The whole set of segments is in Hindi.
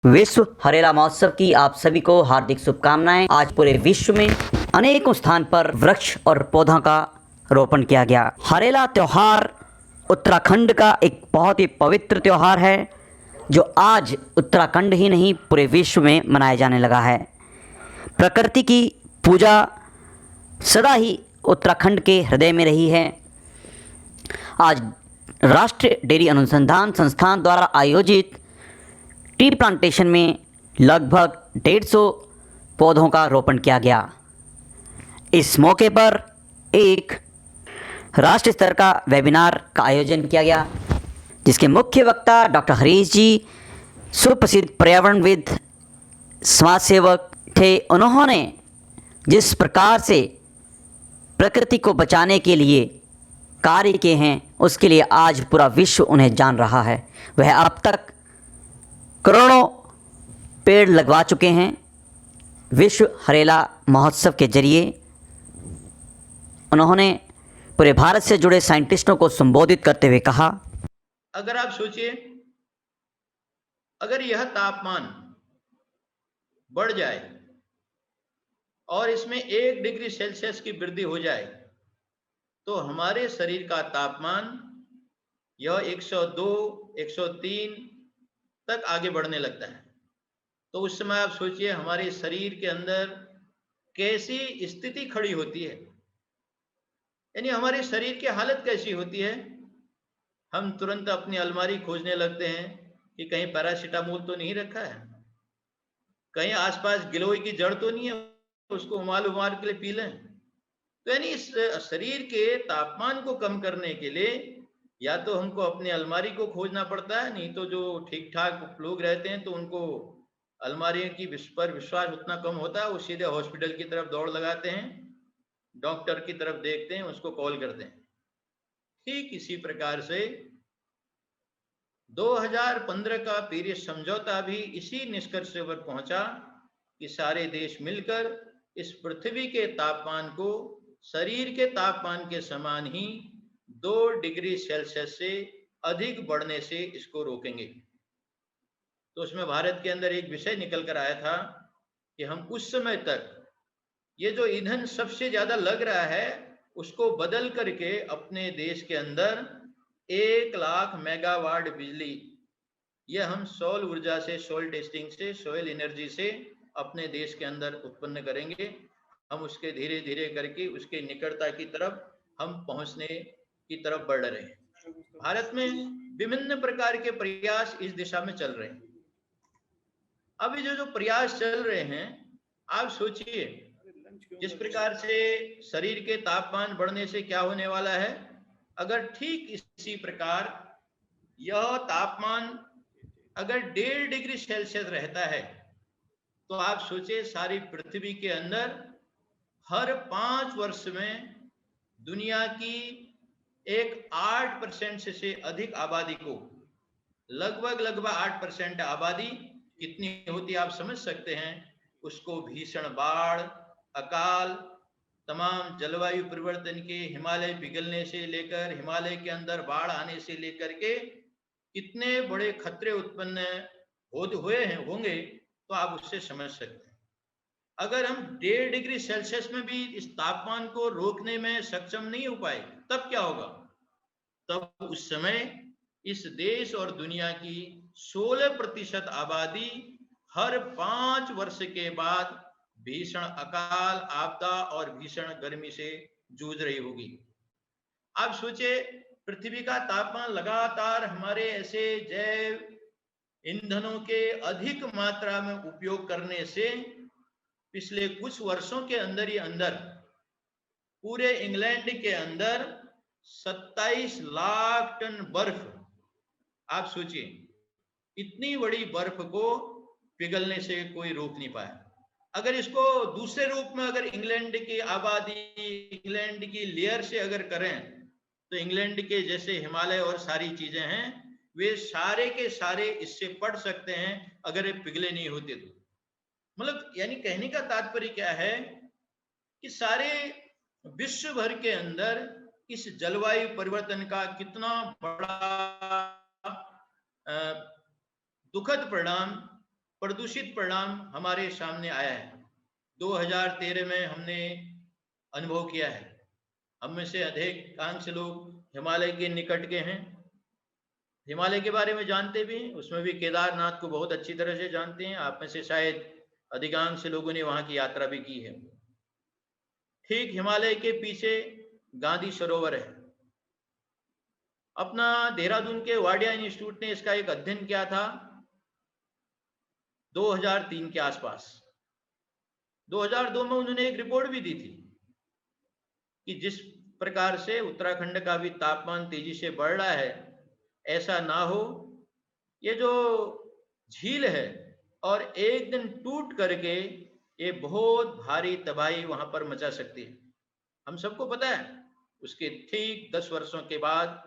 विश्व हरेला महोत्सव की आप सभी को हार्दिक शुभकामनाएं। आज पूरे विश्व में अनेकों स्थान पर वृक्ष और पौधों का रोपण किया गया। हरेला त्योहार उत्तराखंड का एक बहुत ही पवित्र त्योहार है जो आज उत्तराखंड ही नहीं पूरे विश्व में मनाया जाने लगा है। प्रकृति की पूजा सदा ही उत्तराखंड के हृदय में रही है। आज राष्ट्रीय डेयरी अनुसंधान संस्थान द्वारा आयोजित टी प्लांटेशन में लगभग 150 पौधों का रोपण किया गया। इस मौके पर एक राष्ट्रीय स्तर का वेबिनार का आयोजन किया गया जिसके मुख्य वक्ता डॉक्टर हरीश जी सुप्रसिद्ध पर्यावरणविद समाज सेवक थे। उन्होंने जिस प्रकार से प्रकृति को बचाने के लिए कार्य किए हैं उसके लिए आज पूरा विश्व उन्हें जान रहा है। वह अब तक करोड़ों पेड़ लगवा चुके हैं। विश्व हरेला महोत्सव के जरिए उन्होंने पूरे भारत से जुड़े साइंटिस्टों को संबोधित करते हुए कहा, अगर आप सोचिए, अगर यह तापमान बढ़ जाए और इसमें 1 डिग्री सेल्सियस की वृद्धि हो जाए तो हमारे शरीर का तापमान यह 102, 103 तक आगे बढ़ने लगता है। तो उस समय आप सोचिए हमारे शरीर के अंदर कैसी स्थिति खड़ी होती है, यानी हमारे शरीर की हालत कैसी होती है। हम तुरंत अपनी अलमारी खोजने लगते हैं कि कहीं पैरासीटामोल तो नहीं रखा है, कहीं आसपास गिलोय की जड़ तो नहीं है, उसको उमाल के लिए पी लें। तो यानी इस शरीर के तापमान को कम करने के लिए या तो हमको अपनी अलमारी को खोजना पड़ता है, नहीं तो जो ठीक ठाक लोग रहते हैं तो उनको अलमारी की पर विश्वास उतना कम होता है, वो सीधे हॉस्पिटल की तरफ दौड़ लगाते हैं, डॉक्टर की तरफ देखते हैं, उसको कॉल करते हैं। ठीक इसी प्रकार से 2015 का पेरिस समझौता भी इसी निष्कर्ष पर पहुंचा कि सारे देश मिलकर इस पृथ्वी के तापमान को शरीर के तापमान के समान ही 2 डिग्री सेल्सियस से अधिक बढ़ने से इसको रोकेंगे। तो उसमें भारत के अंदर एक विषय निकल कर आया था कि हम उस समय तक ये जो ईंधन सबसे ज्यादा लग रहा है उसको बदल करके अपने देश के अंदर 1 लाख मेगावाट बिजली, ये हम सौर ऊर्जा से, सॉइल टेस्टिंग से, सॉइल एनर्जी से अपने देश के अंदर उत्पन्न करेंगे। हम उसके धीरे धीरे करके उसके निकटता की तरफ हम पहुंचने की तरफ बढ़ रहे हैं। भारत में विभिन्न प्रकार के प्रयास इस दिशा में चल रहे हैं। अभी जो प्रयास चल रहे हैं, आप सोचिए जिस प्रकार से शरीर के तापमान बढ़ने से क्या होने वाला है। अगर ठीक इसी प्रकार यह तापमान अगर 1.5 डिग्री सेल्सियस रहता है तो आप सोचिए सारी पृथ्वी के अंदर हर 5 वर्ष में दुनिया की एक 8% से अधिक आबादी को, लगभग 8% आबादी कितनी होती आप समझ सकते हैं, उसको भीषण बाढ़, अकाल, तमाम जलवायु परिवर्तन के, हिमालय पिघलने से लेकर हिमालय के अंदर बाढ़ आने से लेकर के कितने बड़े खतरे उत्पन्न होंगे तो आप उससे समझ सकते हैं। अगर हम 1.5 डिग्री सेल्सियस में भी इस तापमान को रोकने में सक्षम नहीं हो पाए तब क्या होगा। तब उस समय इस देश और दुनिया की 16% आबादी हर 5 वर्ष के बाद भीषण अकाल, आपदा और भीषण गर्मी से जूझ रही होगी। आप सोचिए पृथ्वी का तापमान लगातार हमारे ऐसे जैव ईंधनों के अधिक मात्रा में उपयोग करने से पिछले कुछ वर्षों के अंदर ही अंदर पूरे इंग्लैंड के अंदर 27 लाख टन बर्फ, आप सोचिए इतनी बड़ी बर्फ को पिघलने से कोई रोक नहीं पाया। अगर इसको दूसरे रूप में अगर इंग्लैंड की आबादी, इंग्लैंड की लेयर से अगर करें तो इंग्लैंड के जैसे हिमालय और सारी चीजें हैं वे सारे के सारे इससे पढ़ सकते हैं अगर ये पिघले नहीं होते तो। मतलब यानी कहने का तात्पर्य क्या है कि सारे विश्व भर के अंदर इस जलवायु परिवर्तन का कितना बड़ा दुखद परिणाम प्रदूषित परिणाम हमारे सामने आया है। 2013 में हमने अनुभव किया है। हम में से अधिकांश लोग हिमालय के निकट के हैं, हिमालय के बारे में जानते भी हैं, उसमें भी केदारनाथ को बहुत अच्छी तरह से जानते हैं। आप में से शायद अधिकांश लोगों ने वहां की यात्रा भी की है। ठीक हिमालय के पीछे गांधी सरोवर है। अपना देहरादून के वाडिया इंस्टीट्यूट ने इसका एक अध्ययन किया था 2003 के आसपास। 2002 में उन्होंने एक रिपोर्ट भी दी थी कि जिस प्रकार से उत्तराखंड का भी तापमान तेजी से बढ़ रहा है, ऐसा ना हो, ये जो झील है और एक दिन टूट करके ये बहुत भारी तबाही वहां पर मचा सकती है। हम सबको पता है उसके ठीक 10 वर्षों के बाद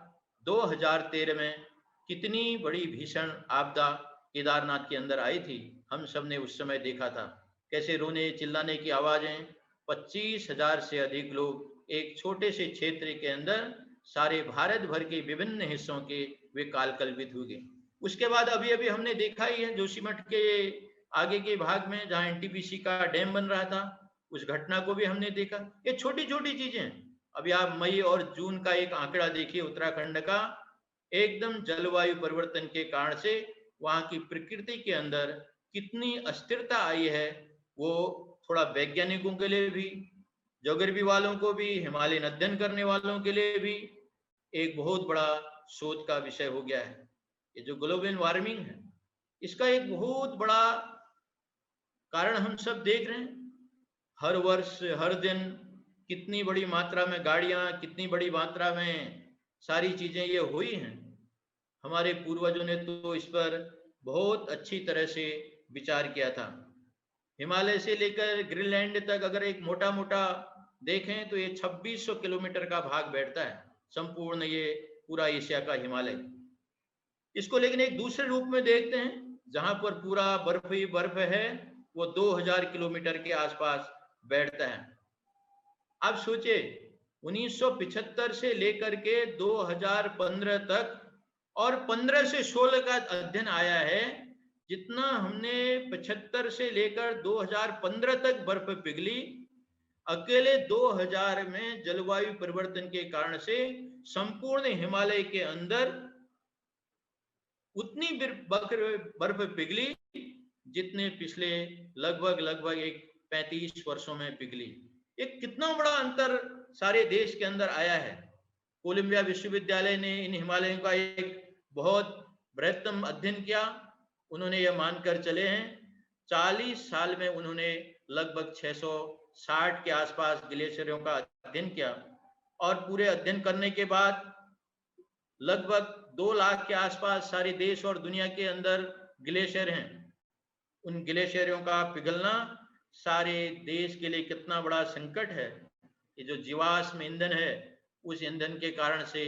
2013 में कितनी बड़ी भीषण आपदा केदारनाथ के अंदर आई थी। हम सब ने उस समय देखा था कैसे रोने चिल्लाने की आवाजें, 25,000 से अधिक लोग एक छोटे से क्षेत्र के अंदर सारे भारत भर के विभिन्न हिस्सों के वे कालकल्पित हुए। उसके बाद अभी अभी हमने देखा ही है जोशीमठ के आगे के भाग में जहां एनटीपीसी का डैम बन रहा था, उस घटना को भी हमने देखा। ये छोटी छोटी चीजें हैं। अभी आप मई और जून का एक आंकड़ा देखिए उत्तराखंड का, एकदम जलवायु परिवर्तन के कारण से वहां की प्रकृति के अंदर कितनी अस्थिरता आई है, वो थोड़ा वैज्ञानिकों के लिए भी, ज्योग्राफी वालों को भी, हिमालयन अध्ययन करने वालों के लिए भी एक बहुत बड़ा शोध का विषय हो गया है। ये जो ग्लोबल वार्मिंग है, इसका एक बहुत बड़ा कारण हम सब देख रहे हैं। हर वर्ष हर दिन कितनी बड़ी मात्रा में गाड़ियां, कितनी बड़ी मात्रा में सारी चीजें ये हुई हैं। हमारे पूर्वजों ने तो इस पर बहुत अच्छी तरह से विचार किया था। हिमालय से लेकर ग्रीनलैंड तक अगर एक मोटा मोटा देखें तो ये 2600 किलोमीटर का भाग बैठता है, संपूर्ण ये पूरा एशिया का हिमालय। इसको लेकिन एक दूसरे रूप में देखते हैं, जहां पर पूरा बर्फ ही बर्फ है, वो 2000 किलोमीटर के आसपास बैठता है। आप सोचिए 1975 से लेकर के 2015 तक और 15 से 16 का अध्ययन आया है, जितना हमने 75 से लेकर 2015 तक बर्फ पिघली, अकेले 2000 में जलवायु परिवर्तन के कारण से संपूर्ण हिमालय के अंदर उतनी बर्फ पिघली जितने पिछले लगभग एक 35 वर्षों में पिघली। एक कितना बड़ा अंतर सारे देश के अंदर आया है। कोलंबिया विश्वविद्यालय ने इन हिमालयों का एक बहुत बृहत्तम अध्ययन किया। उन्होंने यह मानकर चले हैं 40 साल में उन्होंने लगभग 660 के आसपास ग्लेशियरों का अध्ययन किया, और पूरे अध्ययन करने के बाद लगभग 2 लाख के आसपास सारे देश और दुनिया के अंदर ग्लेशियर हैं। उन ग्लेशियरों का पिघलना सारे देश के लिए कितना बड़ा संकट है। ये जो जीवाश्म ईंधन है, उस ईंधन के कारण से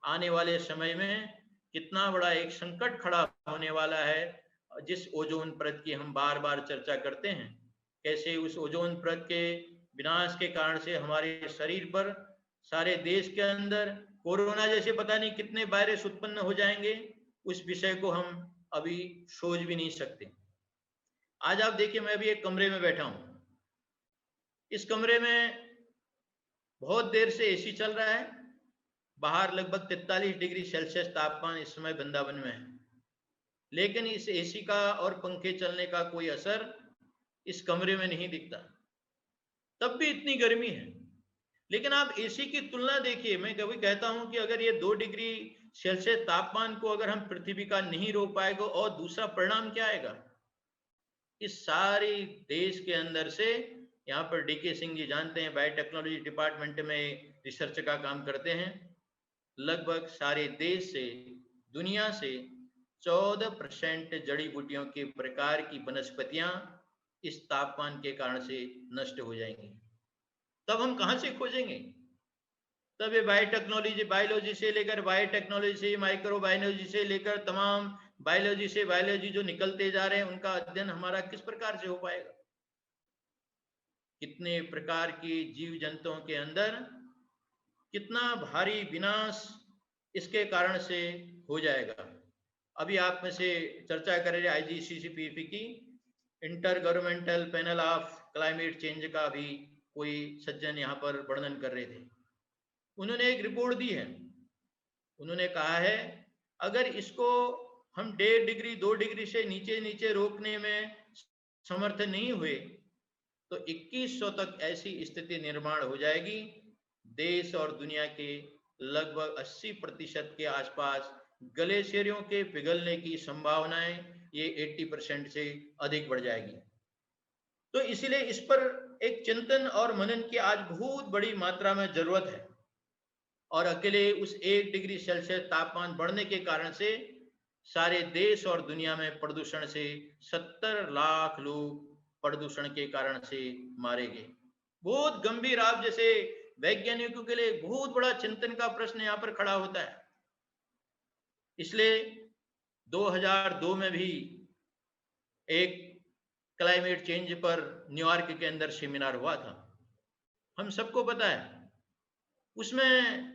आने वाले समय में कितना बड़ा एक संकट खड़ा होने वाला है। जिस ओजोन परत की हम बार बार चर्चा करते हैं, कैसे उस ओजोन परत के विनाश के कारण से हमारे शरीर पर, सारे देश के अंदर कोरोना जैसे पता नहीं कितने वायरस उत्पन्न हो जाएंगे, उस विषय को हम अभी सोच भी नहीं सकते। आज आप देखिए, मैं अभी एक कमरे में बैठा हूं। इस कमरे में बहुत देर से एसी चल रहा है। बाहर लगभग 43 डिग्री सेल्सियस तापमान इस समय वृंदावन में है, लेकिन इस एसी का और पंखे चलने का कोई असर इस कमरे में नहीं दिखता। तब भी इतनी गर्मी है। लेकिन आप एसी की तुलना देखिए। मैं कभी कहता हूं कि अगर ये 2 डिग्री सेल्सियस तापमान को अगर हम पृथ्वी का नहीं रोक पाएगा, और दूसरा परिणाम क्या आएगा। इस सारे देश के अंदर से, यहाँ पर डीके सिंह जी जानते हैं, बायोटेक्नोलॉजी डिपार्टमेंट में रिसर्च का काम करते हैं, लगभग सारे देश से, दुनिया से 14% जड़ी बूटियों के प्रकार की वनस्पतियां इस तापमान के कारण से नष्ट हो जाएंगी। तब हम कहां से खोजेंगे। तब ये बायोटेक्नोलॉजी, बायोलॉजी से लेकर बायोटेक्नोलॉजी से माइक्रोबायोलॉजी से लेकर तमाम बायोलॉजी से बायोलॉजी जो निकलते जा रहे हैं, उनका अध्ययन हमारा किस प्रकार से हो पाएगा। कितने प्रकार की जीव जंतुओं के अंदर कितना भारी विनाश इसके कारण से हो जाएगा। अभी आप में से चर्चा कर रहे IGCCPP की, inter governmental panel of climate change का भी कोई सज्जन यहाँ पर वर्णन कर रहे थे। उन्होंने एक रिपोर्ट दी है। उन्होंने कहा है अगर इसको हम 1.5 डिग्री 2 डिग्री से नीचे नीचे रोकने में समर्थ नहीं हुए तो 2100 तक ऐसी स्थिति निर्माण हो जाएगी, देश और दुनिया के लगभग 80% के आसपास ग्लेशियरों के पिघलने की संभावनाएं ये 80% से अधिक बढ़ जाएगी। तो इसलिए इस पर एक चिंतन और मनन की आज बहुत बड़ी मात्रा में जरूरत है। और अकेले उस 1 डिग्री सेल्सियस तापमान बढ़ने के कारण से सारे देश और दुनिया में प्रदूषण से 70 लाख लोग प्रदूषण के कारण से मारे गए। बहुत गंभीर, आप जैसे वैज्ञानिकों के लिए बहुत बड़ा चिंतन का प्रश्न यहाँ पर खड़ा होता है। इसलिए 2002 में भी एक क्लाइमेट चेंज पर न्यूयॉर्क के अंदर सेमिनार हुआ था, हम सबको पता है। उसमें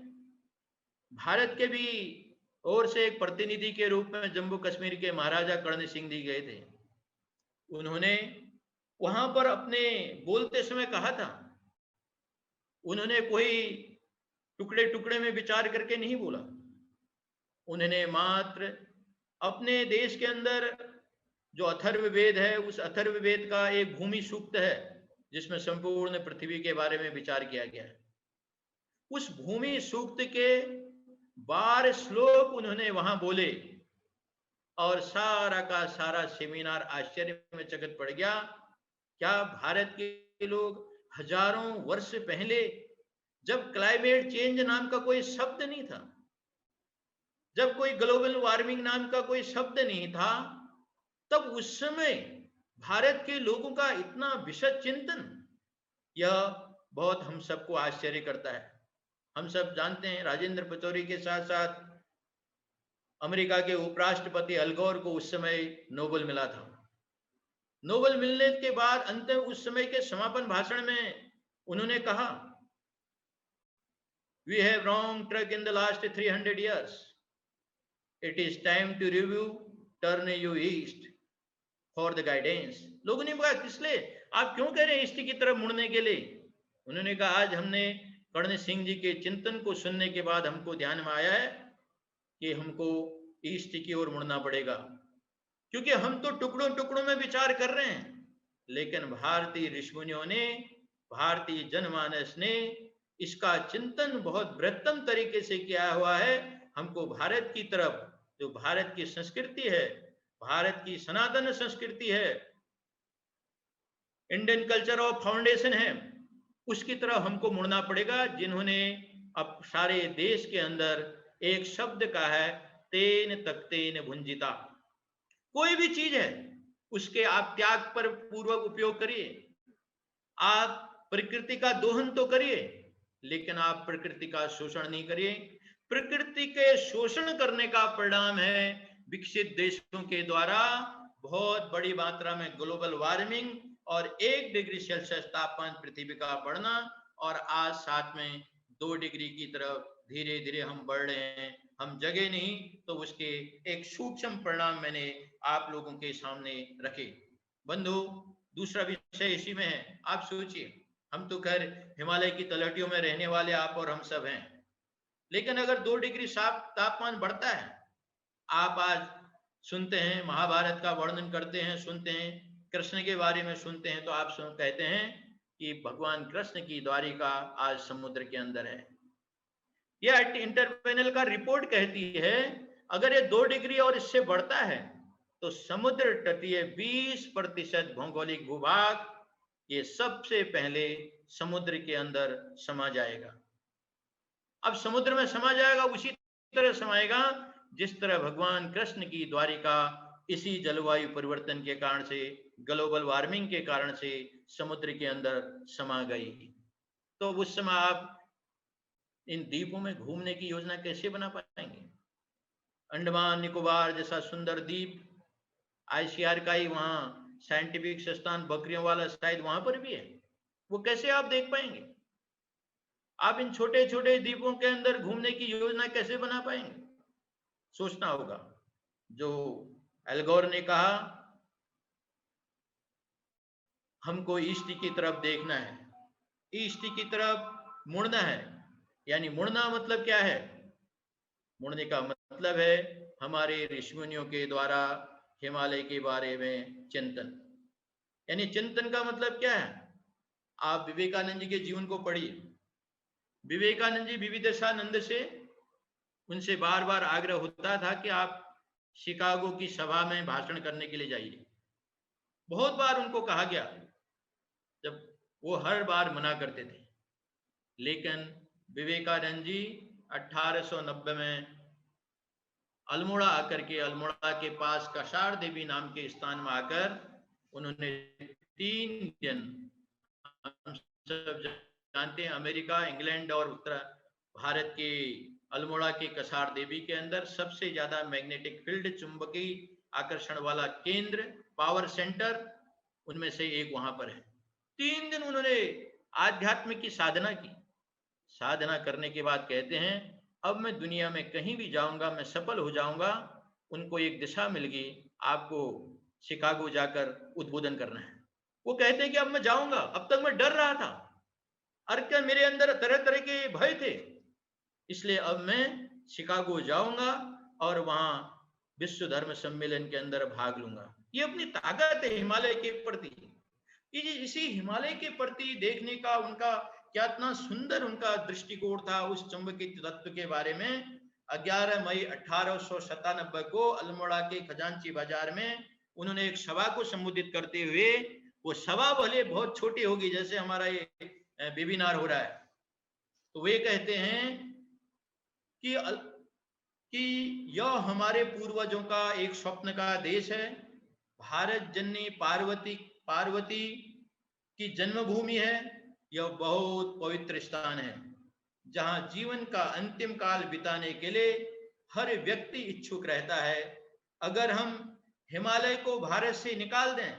भारत के भी ओर से एक प्रतिनिधि के रूप में जम्मू कश्मीर के महाराजा कर्ण सिंह जी गए थे। उन्होंने वहां पर अपने बोलते समय कहा था, उन्होंने कोई टुकड़े टुकड़े में विचार करके नहीं बोला, उन्होंने मात्र अपने देश के अंदर जो अथर्ववेद है उस अथर्ववेद का एक भूमि सूक्त है जिसमें संपूर्ण पृथ्वी के बारे में विचार किया गया है। उस भूमि सूक्त के 12 श्लोक उन्होंने वहां बोले और सारा का सारा सेमिनार आश्चर्य में चकित पड़ गया। क्या भारत के लोग हजारों वर्ष पहले, जब क्लाइमेट चेंज नाम का कोई शब्द नहीं था, जब कोई ग्लोबल वार्मिंग नाम का कोई शब्द नहीं था, तब उस समय भारत के लोगों का इतना विशद चिंतन, यह बहुत हम सबको आश्चर्य करता है। हम सब जानते हैं राजेंद्र पचौरी के साथ साथ अमेरिका के उपराष्ट्रपति अल गोर को उस समय नोबेल मिला था। नोबेल मिलने के बाद अंत उस समय के समापन भाषण में उन्होंने कहा, we have wrong track in the last 300 years, it is time to review, turn you east for the guidance. लोगों ने कहा, किस लिए, आप क्यों कह रहे हैं ईस्ट की तरफ मुड़ने के लिए? उन्होंने कहा, आज हमने कर्ण सिंह जी के चिंतन को सुनने के बाद हमको ध्यान में आया है कि हमको ईस्ट की ओर मुड़ना पड़ेगा, क्योंकि हम तो टुकड़ों टुकड़ों में विचार कर रहे हैं, लेकिन भारतीय ऋषिमुनियों ने, भारतीय जनमानस ने इसका चिंतन बहुत बृहत्तम तरीके से किया हुआ है। हमको भारत की तरफ, जो भारत की संस्कृति है, भारत की सनातन संस्कृति है, इंडियन कल्चर ऑफ फाउंडेशन है, उसकी तरफ हमको मुड़ना पड़ेगा, जिन्होंने अब सारे देश के अंदर एक शब्द का है, तेन तख्तेन भुंजिता। कोई भी चीज है उसके आप त्याग पर पूर्वक उपयोग करिए, आप प्रकृति का दोहन तो करिए, लेकिन आप प्रकृति का शोषण नहीं करिए। प्रकृति के शोषण करने का परिणाम है विकसित देशों के द्वारा बहुत बड़ी मात्रा में ग्लोबल वार्मिंग और 1 डिग्री सेल्सियस तापमान पृथ्वी का बढ़ना, और आज साथ में 2 डिग्री की तरफ धीरे धीरे हम बढ़ रहे हैं। हम जगे नहीं तो उसके एक सूक्ष्म परिणाम मैंने आप लोगों के सामने रखे। बंधु, दूसरा विषय इसी में है। आप सोचिए, हम तो खैर हिमालय की तलहटियों में रहने वाले आप और हम सब हैं, लेकिन अगर 2 डिग्री तापमान बढ़ता है, आप आज सुनते हैं महाभारत का वर्णन करते हैं, सुनते हैं कृष्ण के बारे में सुनते हैं, तो आप कहते हैं कि भगवान कृष्ण की द्वारिका आज समुद्र के अंदर है। यह इंटरपैनल का रिपोर्ट कहती है अगर ये 2 डिग्री और इससे बढ़ता है तो समुद्र तटीय 20% भौगोलिक भूभाग ये सबसे पहले समुद्र के अंदर समा जाएगा। अब समुद्र में समा जाएगा, उसी तरह समाएगा जिस तरह भगवान कृष्ण की द्वारिका इसी जलवायु परिवर्तन के कारण से, ग्लोबल वार्मिंग के कारण से समुद्र के अंदर समा गई। तो उस समय आप इन द्वीपों में घूमने की योजना कैसे बना पाएंगे? अंडमान निकोबार जैसा सुंदर द्वीप, आईसीआर का ही वहां साइंटिफिक संस्थान बकरियों वाला शायद वहां पर भी है, वो कैसे आप देख पाएंगे? आप इन छोटे छोटे द्वीपों के अंदर घूमने की योजना कैसे बना पाएंगे? सोचना होगा। जो एल गोर ने कहा हमको ईस्ट की तरफ देखना है, ईस्ट की तरफ मुड़ना है। यानी मुड़ना मतलब क्या है? मुड़ने का मतलब है हमारे ऋषिमुनियों के द्वारा हिमालय के बारे में चिंतन। यानी चिंतन का मतलब क्या है? आप विवेकानंद जी के जीवन को पढ़िए। विवेकानंद जी विविधशानंद से उनसे बार बार आग्रह होता था कि आप शिकागो की सभा में भाषण करने के लिए जाइए। बहुत बार उनको कहा गया, जब वो हर बार मना करते थे। लेकिन विवेकानंद जी 1890 में अल्मोड़ा आकर के, अल्मोड़ा के पास कसार देवी नाम के स्थान में आकर उन्होंने 3 दिन, हम सब जानते हैं अमेरिका, इंग्लैंड और उत्तर भारत के अल्मोड़ा के कसार देवी के अंदर सबसे ज्यादा मैग्नेटिक फील्ड, चुंबकीय आकर्षण वाला केंद्र, पावर सेंटर, उनमें से एक वहां पर है। 3 दिन उन्होंने आध्यात्म की साधना की। साधना करने के बाद कहते हैं अब मैं दुनिया में कहीं भी जाऊंगा, मैं सफल हो जाऊंगा। उनको एक दिशा मिल गई, आपको शिकागो जाकर उद्बोधन करना है। वो कहते हैं कि अब मैं जाऊंगा, अब तक मैं डर रहा था, क्या मेरे अंदर तरह तरह के भय थे, इसलिए अब मैं शिकागो जाऊंगा और वहां विश्व धर्म सम्मेलन के अंदर भाग लूंगा। ये अपनी ताकत है हिमालय के प्रति। ये इसी हिमालय के प्रति देखने का उनका क्या इतना सुंदर उनका दृष्टिकोण था उस चुंबकीय तत्व के बारे में। 11 मई 1897 को अल्मोड़ा के खजांची बाजार में उन्होंने एक सभा को संबोधित करते हुए, वो सभा भले बहुत छोटी होगी जैसे हमारा ये वेबिनार हो रहा है, तो वे कहते हैं कि यह हमारे पूर्वजों का एक स्वप्न का देश है। भारत जननी पार्वती की जन्मभूमि है। यह बहुत पवित्र स्थान है जहां जीवन का अंतिम काल बिताने के लिए हर व्यक्ति इच्छुक रहता है। अगर हम हिमालय को भारत से निकाल दें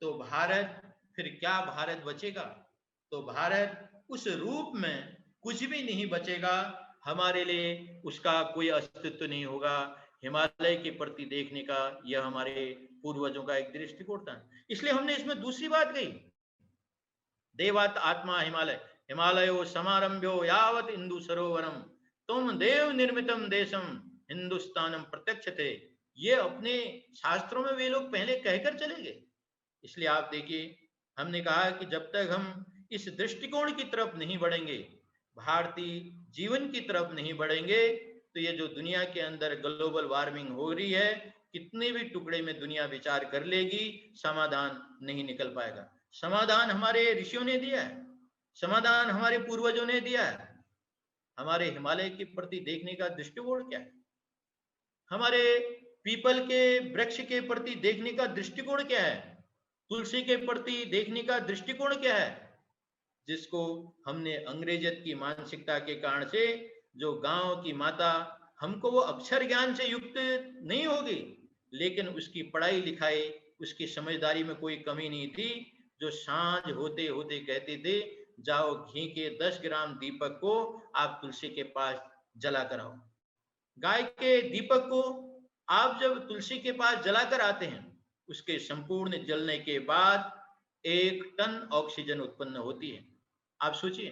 तो भारत, फिर क्या भारत बचेगा? तो भारत उस रूप में कुछ भी नहीं बचेगा, हमारे लिए उसका कोई अस्तित्व नहीं होगा। हिमालय के प्रति देखने का यह हमारे पूर्वजों का एक दृष्टिकोण था। इसलिए हमने इसमें दूसरी बात कही, देवात आत्मा हिमालय, हिमालयो समारंभ्यो यावत इंदु सरोवरम तुम देव निर्मितम देशम हिंदुस्तानम प्रत्यक्ष थे। ये अपने शास्त्रों में वे लोग पहले कहकर चले गए। इसलिए आप देखिए, हमने कहा कि जब तक हम इस दृष्टिकोण की तरफ नहीं बढ़ेंगे, भारतीय जीवन की तरफ नहीं बढ़ेंगे, तो ये जो दुनिया के अंदर ग्लोबल वार्मिंग हो रही है, कितने भी टुकड़े में दुनिया विचार कर लेगी, समाधान नहीं निकल पाएगा। समाधान हमारे ऋषियों ने दिया है, समाधान हमारे पूर्वजों ने दिया है। हमारे हिमालय के प्रति देखने का दृष्टिकोण क्या है? हमारे पीपल के वृक्ष के प्रति देखने का दृष्टिकोण क्या है? तुलसी के प्रति देखने का दृष्टिकोण क्या है? जिसको हमने अंग्रेजत की मानसिकता के कारण से, जो गांव की माता, हमको वो अक्षर ज्ञान से युक्त नहीं होगी, लेकिन उसकी पढ़ाई लिखाई, उसकी समझदारी में कोई कमी नहीं थी, जो सांझ होते होते कहते थे जाओ घी के 10 ग्राम दीपक को आप तुलसी के पास जला कर आओ। गाय के दीपक को आप जब तुलसी के पास जलाकर आते हैं, उसके संपूर्ण जलने के बाद 1 टन ऑक्सीजन उत्पन्न होती है। आप सोचिए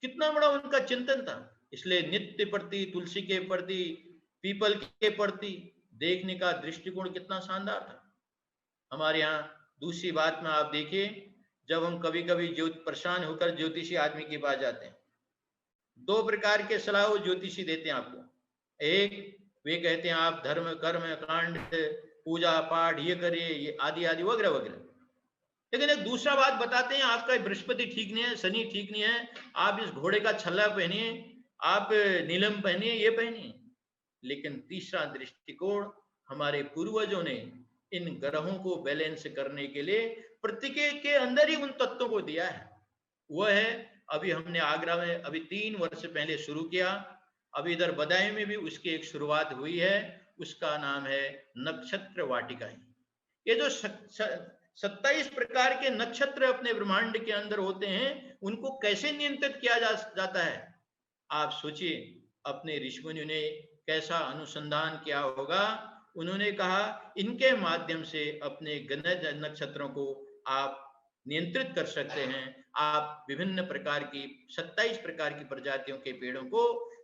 कितना बड़ा उनका चिंतन था। इसलिए नित्य प्रति, तुलसी के प्रति, पीपल के प्रति देखने का दृष्टिकोण कितना शानदार था। हमारे यहाँ दूसरी बात में आप देखिए, जब हम कभी कभी परेशान होकर ज्योतिषी आदमी के पास जाते हैं, 2 प्रकार के सलाह वो ज्योतिषी देते हैं आपको। एक, वे कहते हैं आप धर्म कर्म कांड, पूजा पाठ ये करिए, ये आदि आदि वगैरह वगैरह। लेकिन एक दूसरा बात बताते हैं, आपका बृहस्पति ठीक नहीं है, शनि ठीक नहीं है, आप इस घोड़े का छल्ला पहनिए, आप नीलम पहनिए, ये पहनिए। लेकिन तीसरा दृष्टिकोण हमारे पूर्वजों ने इन ग्रहों को बैलेंस करने के लिए प्रत्येक के अंदर ही उन तत्वों को दिया है। वह है, अभी हमने आगरा में अभी 3 वर्ष पहले शुरू किया, अभी इधर बदायूं में भी उसकी एक शुरुआत हुई है, उसका नाम है नक्षत्र वाटिकाएं। ये जो 27 प्रकार के नक्षत्र अपने ब्रह्मांड के अंदर होते हैं, उनको कैसे नियंत्रित किया जाता है? आप सोचिए, अपने ऋषिमुनियों ने कैसा अनुसंधान किया होगा। उन्होंने कहा इनके माध्यम से अपने गणज नक्षत्रों को आप नियंत्रित कर सकते हैं। आप विभिन्न प्रकार की 27 प्रकार की प्रजातियों के पेड़ों को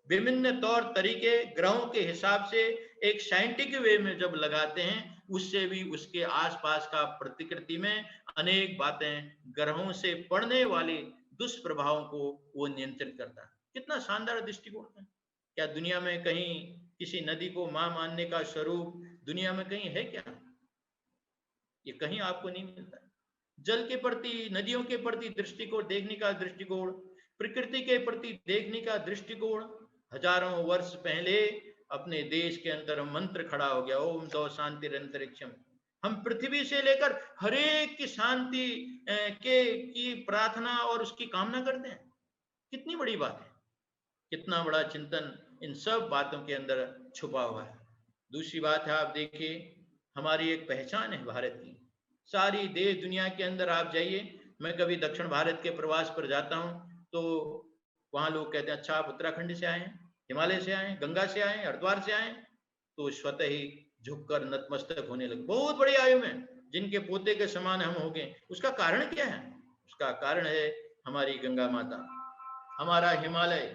विभिन्न तौर तरीके ग्रहों के हिसाब से एक साइंटिफिक वे में जब लगाते हैं, उससे भी उसके आसपास का प्रकृति में अनेक बातें, ग्रहों से पड़ने वाले दुष्प्रभावों को वो नियंत्रित करता है। कितना शानदार दृष्टिकोण है। क्या दुनिया में कहीं किसी नदी को मां मानने का स्वरूप दुनिया में कहीं है क्या? ये कहीं आपको नहीं मिलता है। जल के प्रति, नदियों के प्रति दृष्टिकोण, देखने का दृष्टिकोण, प्रकृति के प्रति देखने का दृष्टिकोण, हजारों वर्ष पहले अपने देश के अंदर मंत्र खड़ा हो गया, ओम दो शांति अंतरिक्षम। हम पृथ्वी से लेकर हरेक की शांति के की प्रार्थना और उसकी कामना करते हैं। कितनी बड़ी बात है, कितना बड़ा चिंतन इन सब बातों के अंदर छुपा हुआ है। दूसरी बात है, आप देखिए, हमारी एक पहचान है भारत की। सारी देश दुनिया के अंदर आप जाइए, मैं कभी दक्षिण भारत के प्रवास पर जाता हूँ तो वहां लोग कहते हैं, अच्छा आप उत्तराखंड से आए हैं, हिमालय से आए हैं, गंगा से आए हैं, हरिद्वार से आए हैं, तो स्वतः ही झुककर नतमस्तक होने लगे। बहुत बड़ी आयु में जिनके पोते के समान हम हो गए। उसका कारण क्या है? उसका कारण है हमारी गंगा माता, हमारा हिमालय,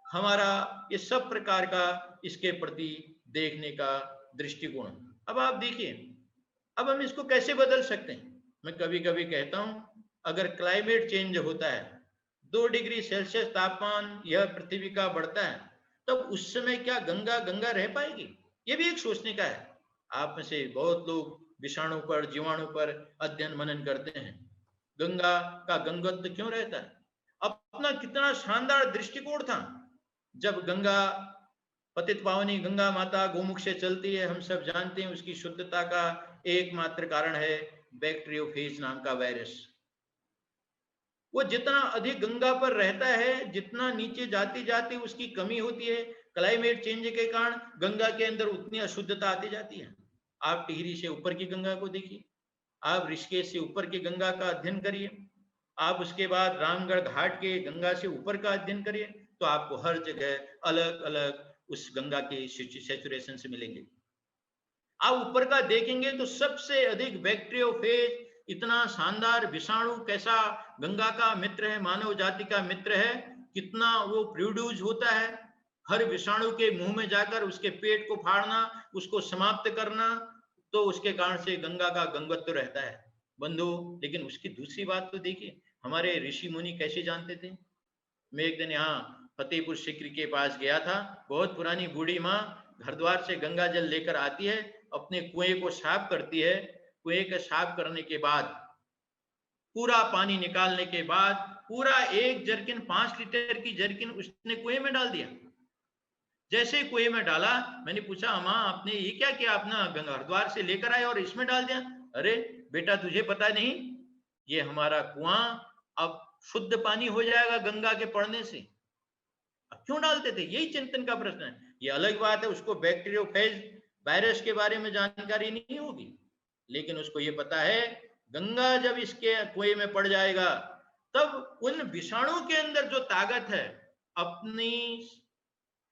हमारा ये सब प्रकार का इसके प्रति देखने का दृष्टिकोण। अब आप देखिए, अब हम इसको कैसे बदल सकते हैं? मैं कभी कभी कहता हूं, अगर क्लाइमेट चेंज होता है, 2 डिग्री सेल्सियस तापमान यह पृथ्वी का बढ़ता है, तब उस समय क्या गंगा गंगा रह पाएगी? ये भी एक सोचने का है। आप में से बहुत लोग विषाणु पर, जीवाणु पर अध्ययन मनन करते हैं। गंगा का गंगत्व क्यों रहता है? अपना कितना शानदार दृष्टिकोण था। जब गंगा, पतित पावनी गंगा माता गोमुख से चलती है, हम सब जानते हैं उसकी शुद्धता का एकमात्र कारण है बैक्टीरियोफेज नाम का वायरस। वो जितना अधिक गंगा पर रहता है, जितना नीचे जाती जाती उसकी कमी होती है। क्लाइमेट चेंज के कारण गंगा के अंदर उतनी अशुद्धता आती जाती है। आप टिहरी से ऊपर की गंगा को देखिए, आप ऋषिकेश से ऊपर की गंगा का अध्ययन करिए, आप उसके बाद रामगढ़ घाट के गंगा से ऊपर का अध्ययन करिए, तो आपको हर जगह अलग अलग उस गंगा के सैचुरेशन से मिलेंगे। आप ऊपर का देखेंगे तो सबसे अधिक बैक्टीरियोफेज, इतना शानदार विषाणु कैसा गंगा का मित्र है, मानव जाति का मित्र है, कितना वो प्रोड्यूस होता है। हर विषाणु के मुंह में जाकर उसके पेट को फाड़ना, उसको समाप्त करना, तो उसके कारण से गंगा का गंगत्व रहता है बंधु। लेकिन उसकी दूसरी बात तो देखिए, हमारे ऋषि मुनि कैसे जानते थे। मैं एक दिन यहाँ फतेहपुर सिकरी के पास गया था। बहुत पुरानी बूढ़ी माँ हरिद्वार से गंगा जल लेकर आती है, अपने कुएं को साफ करती है। कुएं के साफ करने के बाद, पूरा पानी निकालने के बाद, पूरा एक जरकिन, 5 लीटर की जरकिन उसने कुएं में डाल दिया। जैसे ही कुएं में डाला, मैंने पूछा, अम्मा आपने ये क्या किया? अपना गंगा हरिद्वार से लेकर आए और इसमें डाल दिया। अरे बेटा, तुझे पता नहीं, ये हमारा कुआं अब शुद्ध पानी हो जाएगा गंगा के पड़ने से। अब क्यों डालते थे? यही चिंतन का प्रश्न है। ये अलग बात है, उसको बैक्टीरियोफेज वायरस के बारे में जानकारी नहीं होगी, लेकिन उसको ये पता है गंगा जब इसके कुएं में पड़ जाएगा, तब उन विषाणु के अंदर जो ताकत है अपनी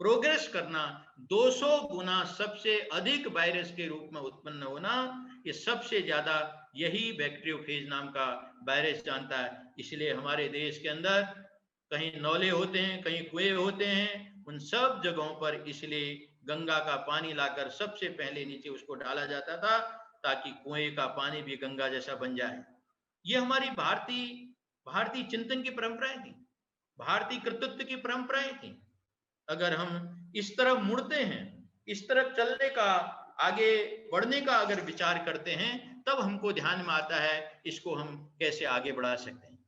प्रोग्रेस करना, 200 गुना सबसे अधिक वायरस के रूप में उत्पन्न होना, ये सबसे ज्यादा यही बैक्टीरियोफेज नाम का वायरस जानता है। इसलिए हमारे देश के अंदर कहीं नौले होते हैं, कहीं कुएं होते हैं, उन सब जगहों पर इसलिए गंगा का पानी लाकर सबसे पहले नीचे उसको डाला जाता था, ताकि कुएं का पानी भी गंगा जैसा बन जाए। ये हमारी भारतीय चिंतन की परंपराएं थी, भारतीय कृतित्व की परंपराएं थी। अगर हम इस तरफ मुड़ते हैं, इस तरफ चलने का, आगे बढ़ने का अगर विचार करते हैं, तब हमको ध्यान में आता है इसको हम कैसे आगे बढ़ा सकते हैं।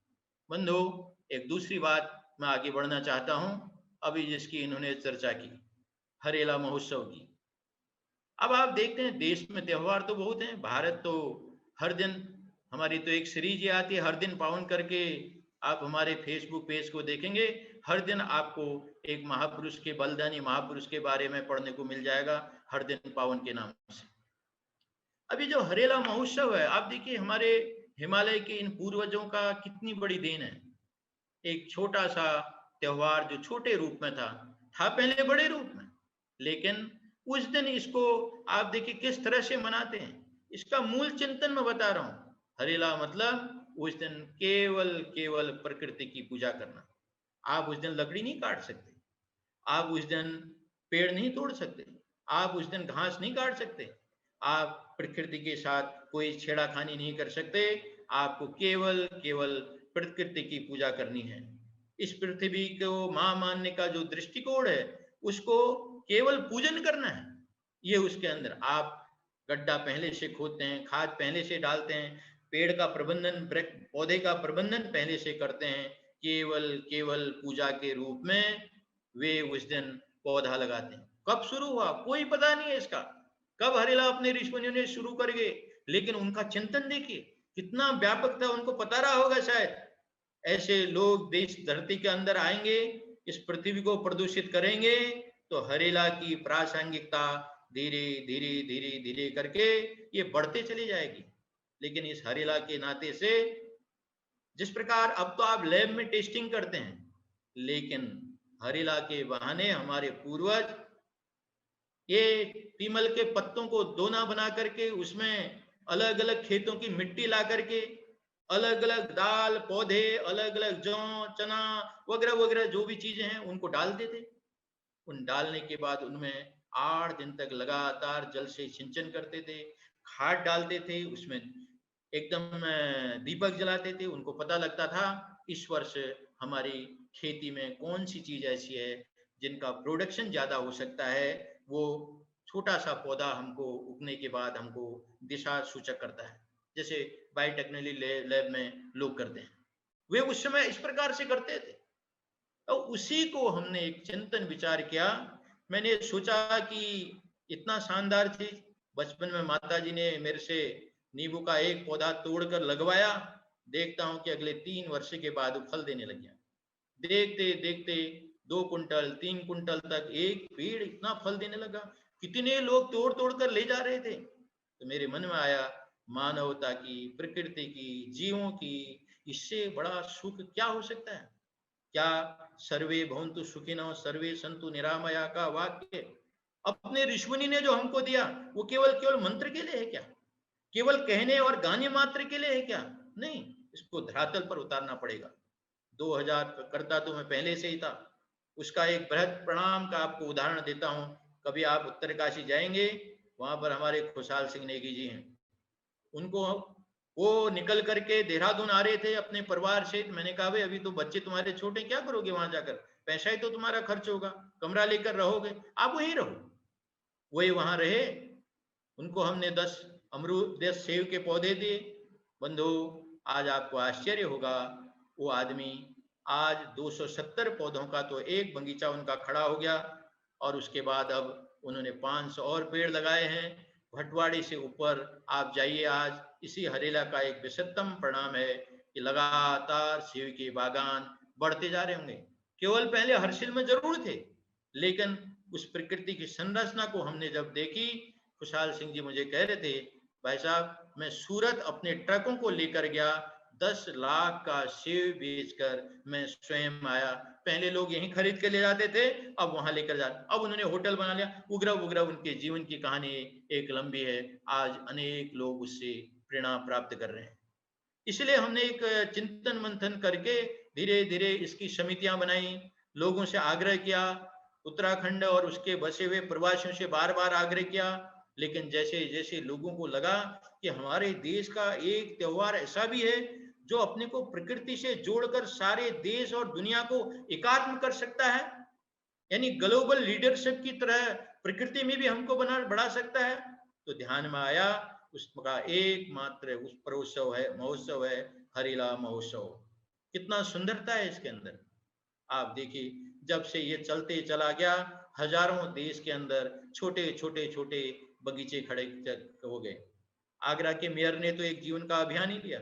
बंधु, एक दूसरी बात मैं आगे बढ़ना चाहता हूं, अभी जिसकी इन्होंने चर्चा की, हरेला महोत्सव की। अब आप देखते हैं देश में त्योहार तो बहुत हैं। भारत तो हर दिन, हमारी तो एक सीरीज आती है हर दिन पावन करके, आप हमारे फेसबुक पेज को देखेंगे, हर दिन आपको एक महापुरुष के, बलिदानी महापुरुष के बारे में पढ़ने को मिल जाएगा, हर दिन पावन के नाम से। अभी जो हरेला महोत्सव है, आप देखिए हमारे हिमालय के इन पूर्वजों का कितनी बड़ी देन है। एक छोटा सा त्योहार जो छोटे रूप में था पहले बड़े रूप में, लेकिन उस दिन इसको आप देखिए किस तरह से मनाते हैं। इसका मूल चिंतन मैं बता रहा हूं। हरेला मतलब उस दिन केवल केवल प्रकृति की पूजा करना। आप उस दिन लकड़ी नहीं काट सकते, आप उस दिन पेड़ नहीं तोड़ सकते, आप उस दिन घास नहीं काट सकते, आप प्रकृति के साथ कोई छेड़ाखानी नहीं कर सकते। आपको केवल केवल प्रकृति की पूजा करनी है। इस पृथ्वी को मां मानने का जो दृष्टिकोण है, उसको केवल पूजन करना है। ये उसके अंदर आप गड्ढा पहले से खोदते हैं, खाद पहले से डालते हैं, पेड़ का प्रबंधन, पौधे का प्रबंधन पहले से करते हैं। केवल केवल पूजा के रूप में वे उस दिन पौधा लगाते हैं। कब शुरू हुआ कोई पता नहीं है इसका, कब हरेला अपने ऋषि मुनियों ने शुरू कर गए, लेकिन उनका चिंतन देखिए कितना व्यापक था, उनको पता रहा होगा शायद। ऐसे लोग देश धरती के अंदर आएंगे, इस पृथ्वी को प्रदूषित करेंगे, तो हरेला की प्रासंगिकता धीरे धीरे धीरे धीरे करके ये बढ़ते चली जाएगी। लेकिन इस हरेला के नाते से, जिस प्रकार अब तो आप लैब में टेस्टिंग करते हैं, लेकिन हरेला के बहाने हमारे पूर्वज ये पीमल के पत्तों को दोना बना करके उसमें अलग अलग खेतों की मिट्टी ला करके अलग अलग दाल पौधे, अलग अलग जौ चना वगैरह वगैरह जो भी चीजें हैं उनको डालते थे। उन डालने के बाद उनमें 8 दिन तक लगातार जल से सिंचन करते थे, खाद डालते थे, उसमें एकदम दीपक जलाते थे। उनको पता लगता था इस वर्ष हमारी खेती में कौन सी चीज ऐसी है जिनका प्रोडक्शन ज्यादा हो सकता है। वो छोटा सा पौधा हमको उगने के बाद हमको दिशा सूचक करता है, जैसे बायोटेक्नोलॉजी लैब में लोग करते हैं। वे उस समय इस प्रकार से करते थे। तो उसी को हमने एक चिंतन विचार किया। मैंने सोचा कि इतना शानदार चीज, बचपन में माताजी ने मेरे से नींबू का एक पौधा तोड़कर लगवाया, देखता हूं कि अगले 3 वर्ष के बाद वो फल देने लग गया। देखते देखते 2 कुंटल 3 कुंटल तक एक पेड़ इतना फल देने लगा। कितने लोग तोड़ तोड़ कर ले जा रहे थे। तो मेरे मन में आया, मानवता की, प्रकृति की, जीवों की, इससे बड़ा सुख क्या हो सकता है। क्या सर्वे भवन्तु सुखिनः सर्वे सन्तु निरामया का वाक्य अपने ऋषिमुनि ने जो हमको दिया, वो केवल केवल मंत्र के लिए है क्या, केवल कहने और गाने मात्र के लिए है क्या? नहीं, इसको धरातल पर उतारना पड़ेगा। 2000 करता तो मैं पहले से ही था। उसका एक बृहद प्रणाम का आपको उदाहरण देता हूं। कभी आप उत्तरकाशी जाएंगे, वहां पर हमारे खुशहाल सिंह नेगी जी हैं। उनको वो निकल करके देहरादून आ रहे थे अपने परिवार से। मैंने कहा भाई अभी तो बच्चे तुम्हारे छोटे, क्या करोगे वहां जाकर, पैसा ही तो तुम्हारा खर्च होगा, कमरा लेकर रहोगे, आप वहीं रहो। वही वहां रहे। उनको हमने 10 अमरूद 10 सेब के पौधे दिए। बंधु, आज आपको आश्चर्य होगा, वो आदमी आज 270 पौधों का तो एक बगीचा उनका खड़ा हो गया। और उसके बाद अब उन्होंने 500 और पेड़ लगाए हैं। भटवाड़ी से ऊपर आप जाइए, आज इसी हरेला का एक विशुद्धतम परिणाम है कि लगातार सेब के बागान बढ़ते जा रहे होंगे। केवल पहले हर्षिल में जरूर थे, लेकिन उस प्रकृति की संरचना को हमने जब देखी। खुशहाल सिंह जी मुझे कह रहे थे, भाई साहब मैं सूरत अपने ट्रकों को लेकर गया, 10 लाख का सेब बेचकर मैं स्वयं आया। पहले लोग यहीं खरीद के ले जाते थे, अब वहां लेकर जाते, अब उन्होंने होटल बना लिया। उग्र उग्र उनके जीवन की कहानी एक लंबी है। आज अनेक लोग उससे प्रेरणा प्राप्त कर रहे हैं। इसलिए हमने एक चिंतन मंथन करके धीरे धीरे इसकी समितियां बनाई, लोगों से आग्रह किया, उत्तराखंड और उसके बसे हुए प्रवासियों से बार बार आग्रह किया। लेकिन जैसे जैसे लोगों को लगा कि हमारे देश का एक त्योहार ऐसा भी है जो अपने को प्रकृति से जोड़कर सारे देश और दुनिया को एकात्म कर सकता है, यानी ग्लोबल लीडरशिप की तरह प्रकृति में भी हमको बढ़ा सकता है, तो ध्यान में आया उसका एकमात्र उस महोत्सव है हरेला महोत्सव। कितना सुंदरता है इसके अंदर। आप देखिए, जब से ये चलते चला गया, हजारों देश के अंदर छोटे छोटे छोटे बगीचे खड़े हो गए। आगरा के मेयर ने तो एक जीवन का अभियान ही लिया,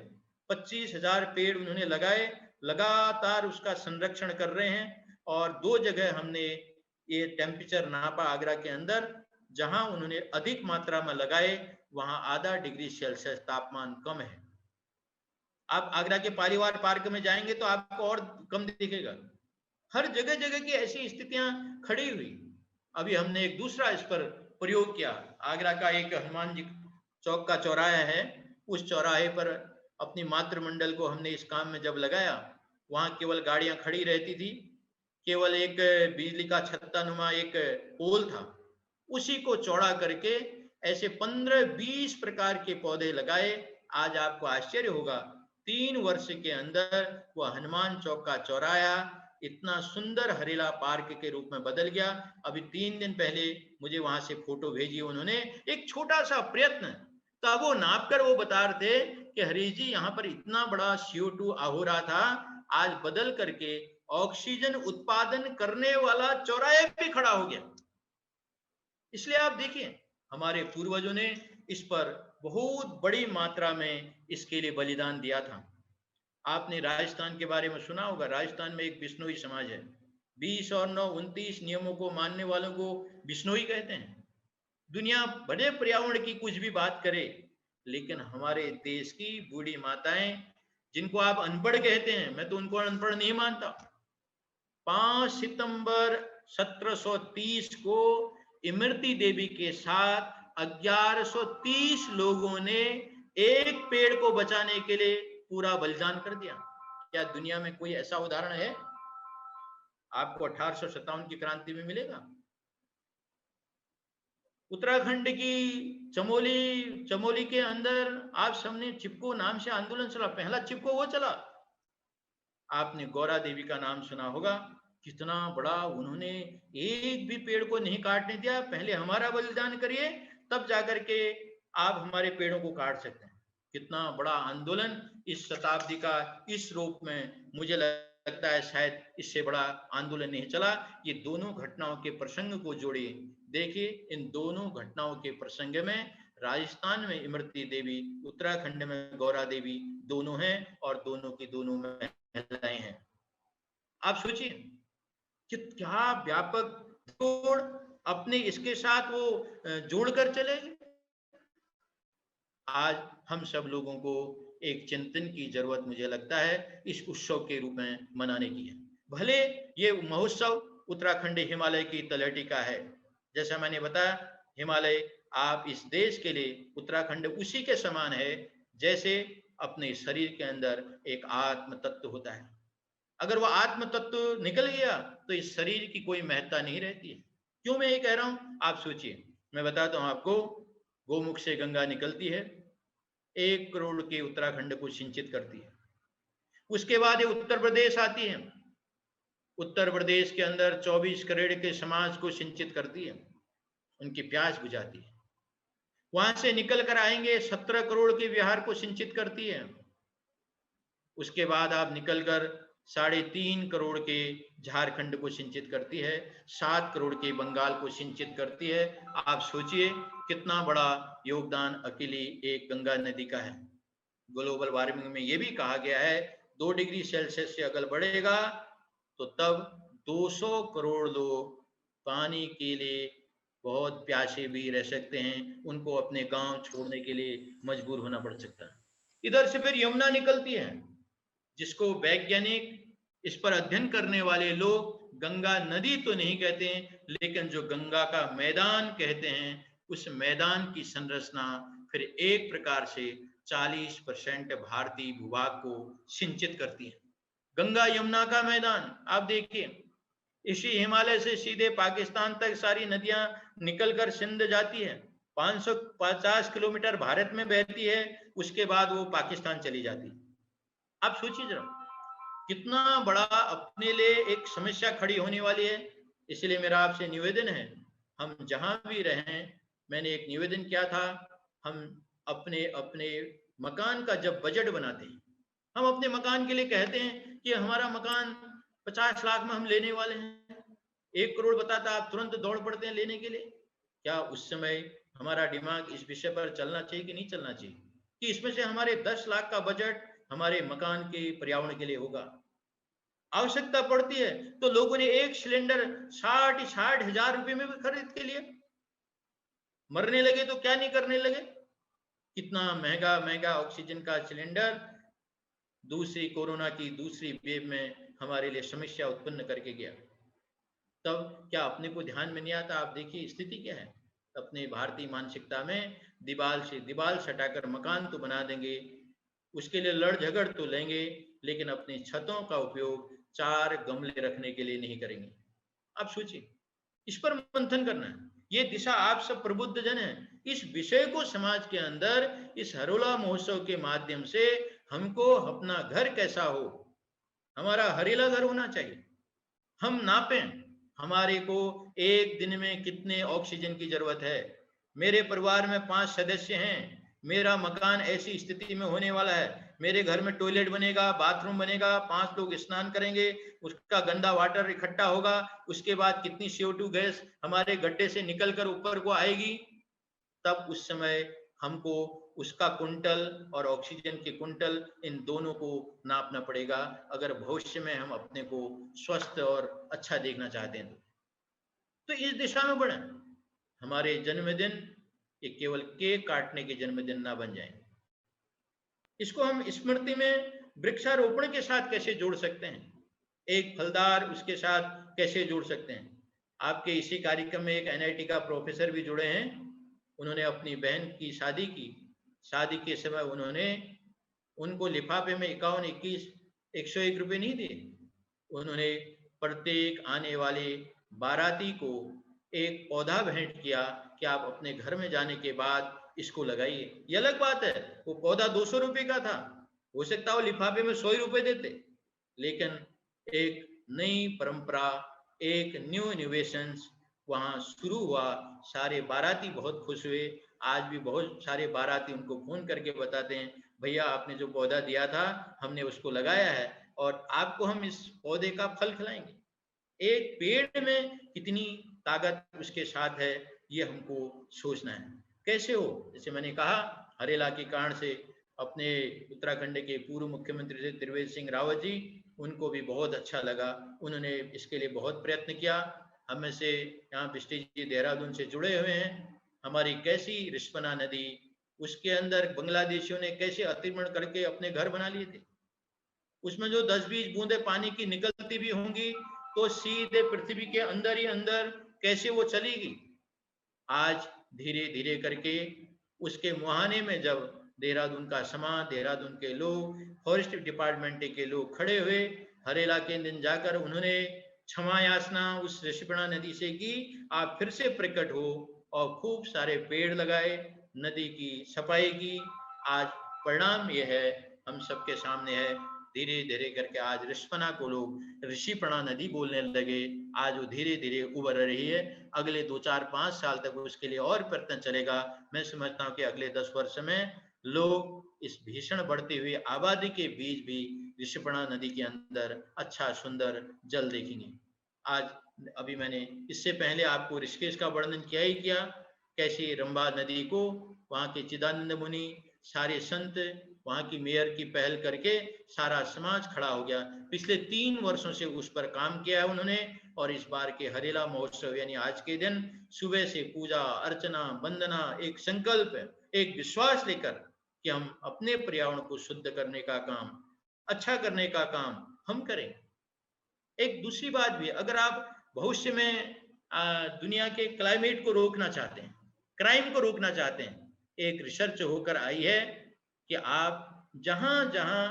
25,000 पेड़ उन्होंने लगाए, लगातार उसका संरक्षण कर रहे हैं। और 2 जगह हमने ये टेम्परेचर नापा आगरा के अंदर, जहां उन्होंने अधिक मात्रा में लगाए, वहां आधा डिग्री सेल्सियस तापमान कम है। आप आगरा के पालीवाल पार्क में जाएंगे तो आपको और कम दिखेगा। हर जगह जगह की ऐसी स्थितियां खड़ी हुई। अभी हमने एक दूसरा इस पर प्रयोग किया। आगरा का एक हनुमान जी चौक का चौराहा है, उस चौराहे पर अपनी मातृमंडल को हमने इस काम में जब लगाया, वहां केवल गाड़ियां खड़ी रहती थी, केवल एक बिजली का छत्ता नुमा एक पोल था, उसी को चौड़ा करके ऐसे 15-20 प्रकार के पौधे लगाए। आज आपको आश्चर्य होगा, 3 वर्ष के अंदर वह हनुमान चौक का चौराहा इतना सुंदर हरेला पार्क के रूप में बदल गया। अभी 3 दिन पहले मुझे वहां से फोटो भेजी उन्होंने, एक छोटा सा प्रयत्न, तब वो नाप कर वो बता रहे थे कि हरीश जी यहाँ पर इतना बड़ा CO2 हो रहा था, आज बदल करके ऑक्सीजन उत्पादन करने वाला चौराहे भी खड़ा हो गया। इसलिए आप देखिए, हमारे पूर्वजों ने इस पर बहुत बड़ी मात्रा में इसके लिए बलिदान दिया था। आपने राजस्थान के बारे में सुना होगा, राजस्थान में एक बिश्नोई समाज है। 20 और 9 29 नियमों को मानने वालों को बिश्नोई कहते हैं। दुनिया बड़े पर्यावरण की कुछ भी बात करे, लेकिन हमारे देश की बूढ़ी माताएं, जिनको आप अनपढ़ कहते हैं, मैं तो उनको अनपढ़ नहीं मानता, 5 सितंबर 1730 को इमरती देवी के साथ 1130 लोगों ने एक पेड़ को बचाने के लिए पूरा बलिदान कर दिया। क्या दुनिया में कोई ऐसा उदाहरण है? आपको 1857 की क्रांति में मिलेगा। उत्तराखंड की चमोली के अंदर आप सबने चिपको नाम से आंदोलन चला, पहला चिपको वो चला। आपने गौरा देवी का नाम सुना होगा, कितना बड़ा उन्होंने एक भी पेड़ को नहीं काटने दिया, पहले हमारा बलिदान करिए तब जाकर के आप हमारे पेड़ों को काट सकते हैं। कितना बड़ा आंदोलन इस शताब्दी का इस रूप में, मुझे लगता है शायद इससे बड़ा आंदोलन नहीं चला। ये दोनों घटनाओं के प्रसंग को जोड़िए, देखिए इन दोनों घटनाओं के प्रसंग में राजस्थान में इमरती देवी, उत्तराखंड में गौरा देवी दोनों हैं और दोनों की दोनों महिलाएं हैं। आप सोचिए कि क्या व्यापक जोड़ अपने इसके साथ वो जोड़कर चलेंगे। आज हम सब लोगों को एक चिंतन की जरूरत मुझे लगता है इस उत्सव के रूप में मनाने की है। भले ये महोत्सव उत्तराखंड हिमालय की तलहटी का है, जैसा मैंने बताया, हिमालय आप इस देश के लिए उत्तराखंड उसी के समान है जैसे अपने शरीर के अंदर एक आत्म तत्व होता है। अगर वह आत्म तत्व निकल गया तो इस शरीर की कोई महत्ता नहीं रहती है। क्यों मैं ये कह रहा हूं, आप सोचिए। मैं बताता हूं आपको, गोमुख से गंगा निकलती है, 1 करोड़ के उत्तराखंड को सिंचित करती है। उसके बाद ये उत्तर प्रदेश आती है, उत्तर प्रदेश के अंदर 24 करोड़ के समाज को सिंचित करती है, उनकी प्यास बुझाती है। वहां से निकल कर आएंगे 17 करोड़ के बिहार को सिंचित करती है। उसके बाद आप निकलकर 3.5 करोड़ के झारखंड को सिंचित करती है, 7 करोड़ के बंगाल को सिंचित करती है। आप सोचिए कितना बड़ा योगदान अकेली एक गंगा नदी का है। ग्लोबल वार्मिंग में यह भी कहा गया है 2 डिग्री सेल्सियस से अगर बढ़ेगा तो तब 200 करोड़ लोग पानी के लिए बहुत प्यासे भी रह सकते हैं, उनको अपने गांव छोड़ने के लिए मजबूर होना पड़ सकता है। इधर से फिर यमुना निकलती है, जिसको वैज्ञानिक, इस पर अध्ययन करने वाले लोग गंगा नदी तो नहीं कहते हैं, लेकिन जो गंगा का मैदान कहते हैं, उस मैदान की संरचना फिर एक प्रकार से 40% भारतीय भूभाग को सिंचित करती है। गंगा यमुना का मैदान आप देखिए, इसी हिमालय से सीधे पाकिस्तान तक सारी नदियां निकलकर सिंध जाती है, 550 किलोमीटर भारत में बहती है, उसके बाद वो पाकिस्तान चली जाती है। आप सोचिए जरा कितना बड़ा अपने लिए एक समस्या खड़ी होने वाली है। इसलिए मेरा आपसे निवेदन है, हम जहां भी रहें, मैंने एक निवेदन किया था, हम अपने अपने मकान का जब बजट बनाते हैं, हम अपने मकान के लिए कहते हैं कि हमारा मकान 50 लाख में हम लेने वाले हैं, 1 करोड़ बताता, आप तुरंत दौड़ पड़ते हैं लेने के लिए। क्या उस समय हमारा दिमाग इस विषय पर चलना चाहिए कि नहीं चलना चाहिए कि इसमें से हमारे 10 लाख का बजट हमारे मकान के पर्यावरण के लिए होगा। आवश्यकता पड़ती है तो लोगों ने एक सिलेंडर 60 हजार रुपए में भी खरीद के लिए मरने लगे, तो क्या नहीं करने लगे। कितना महंगा महंगा ऑक्सीजन का सिलेंडर दूसरी कोरोना की दूसरी वेव में हमारे लिए समस्या उत्पन्न करके गया। तब क्या अपने को ध्यान में नहीं आता। आप देखिए स्थिति क्या है अपने भारतीय मानसिकता में, दीवाल से दीवाल सटाकर मकान तो बना देंगे, उसके लिए लड़ झगड़ तो लेंगे, लेकिन अपनी छतों का उपयोग 4 गमले रखने के लिए नहीं करेंगे। आप सोचिए, इस पर मंथन करना है। ये दिशा आप सब प्रबुद्ध जन हैं। इस विषय को समाज के अंदर इस हरोला महोत्सव के माध्यम से हमको अपना घर कैसा हो, हमारा हरेला घर होना चाहिए। हम नापें हमारे को एक दिन में कितने ऑक्सीजन की जरूरत है। मेरे परिवार में 5 सदस्य हैं, मेरा मकान ऐसी स्थिति में होने वाला है, मेरे घर में टॉयलेट बनेगा, बाथरूम बनेगा, 5 लोग स्नान करेंगे, उसका गंदा वाटर इकट्ठा होगा, उसके बाद कितनी CO2 गैस हमारे गड्ढे से निकलकर ऊपर को आएगी। तब उस समय हमको उसका कुंटल और ऑक्सीजन के कुंटल, इन दोनों को नापना पड़ेगा, अगर भविष्य में हम अपने को स्वस्थ और अच्छा देखना चाहते हैं। तो इस दिशा में बढ़े। हमारे जन्मदिन ये केवल केक काटने के जन्मदिन ना बन जाए। इसको हम स्मृति में वृक्षारोपण के साथ कैसे जोड़ सकते हैं, एक फलदार उसके साथ कैसे जोड़ सकते हैं। आपके इसी कार्यक्रम में एक NIT का प्रोफेसर भी जुड़े हैं। उन्होंने अपनी बहन की शादी की। शादी के समय उन्होंने उनको लिफाफे में 51, 21, 101 रुपए नहीं दिए। उन्होंने प्रत्येक आने वाले बाराती को एक पौधा भेंट किया कि आप अपने घर में जाने के बाद इसको लगाइए। ये अलग बात है, वो पौधा 200 रुपए का था, हो सकता है वो लिफाफे में 100 रुपए देते, लेकिन एक नई परंपरा, एक न्यू इनोवेशंस वहां शुरू हुआ। सारे बाराती बहुत खुश हुए। आज भी बहुत सारे बाराती उनको फोन करके बताते हैं, भैया आपने जो पौधा दिया था हमने उसको लगाया है और आपको हम इस पौधे का फल खिलाएंगे। एक पेड़ में कितनी ताकत उसके साथ है, ये हमको सोचना है। कैसे हो, जैसे मैंने कहा, हरेला के कारण से अपने उत्तराखंड के पूर्व मुख्यमंत्री थे त्रिवेंद्र सिंह रावत जी, उनको भी बहुत अच्छा लगा। उन्होंने इसके लिए बहुत प्रयत्न किया। हम में से यहाँ बिष्टी जी देहरादून से जुड़े हुए हैं। हमारी कैसी रिस्पना नदी, उसके अंदर बांग्लादेशियों ने कैसे अतिक्रमण करके अपने घर बना लिए थे। उसमें जो 10-20 बूंदे पानी की निकलती भी होंगी तो सीधे पृथ्वी के अंदर ही अंदर कैसे वो चलेगी। आज धीरे धीरे करके उसके मुहाने में जब देहरादून का समाज, देहरादून के लोग, फॉरेस्ट डिपार्टमेंट के लोग खड़े हुए, हरेला के दिन जाकर उन्होंने क्षमा याचना उस ऋषिपणा नदी से की, आप फिर से प्रकट हो, और खूब सारे पेड़ लगाए, नदी की सफाई की। आज परिणाम यह है, हम सबके सामने है। धीरे धीरे करके आज रिस्पना को लोग ऋषिपणा नदी बोलने लगे। आज वो धीरे धीरे उभर रही है। अगले 2, 4, 5 साल तक उसके लिए और प्रयत्न चलेगा। मैं समझता हूँ कि अगले 10 वर्ष में लोग इस भीषण बढ़ती हुई आबादी के बीच भी ऋषिपणा नदी के अंदर अच्छा सुंदर जल देखेंगे। आज अभी मैंने इससे पहले आपको ऋषिकेश का वर्णन किया ही किया, कैसी रंभा नदी को वहां के चिदानंद मुनि, सारे संत, वहां की मेयर की पहल करके सारा समाज खड़ा हो गया। पिछले 3 वर्षों से उस पर काम किया है उन्होंने। और इस बार के हरेला महोत्सव यानी आज के दिन सुबह से पूजा अर्चना वंदना, एक संकल्प, एक विश्वास लेकर कि हम अपने पर्यावरण को शुद्ध करने का काम, अच्छा करने का काम हम करें। एक दूसरी बात भी, अगर आप भविष्य में दुनिया के क्लाइमेट को रोकना चाहते हैं, क्राइम को रोकना चाहते हैं, एक रिसर्च होकर आई है कि आप जहां जहां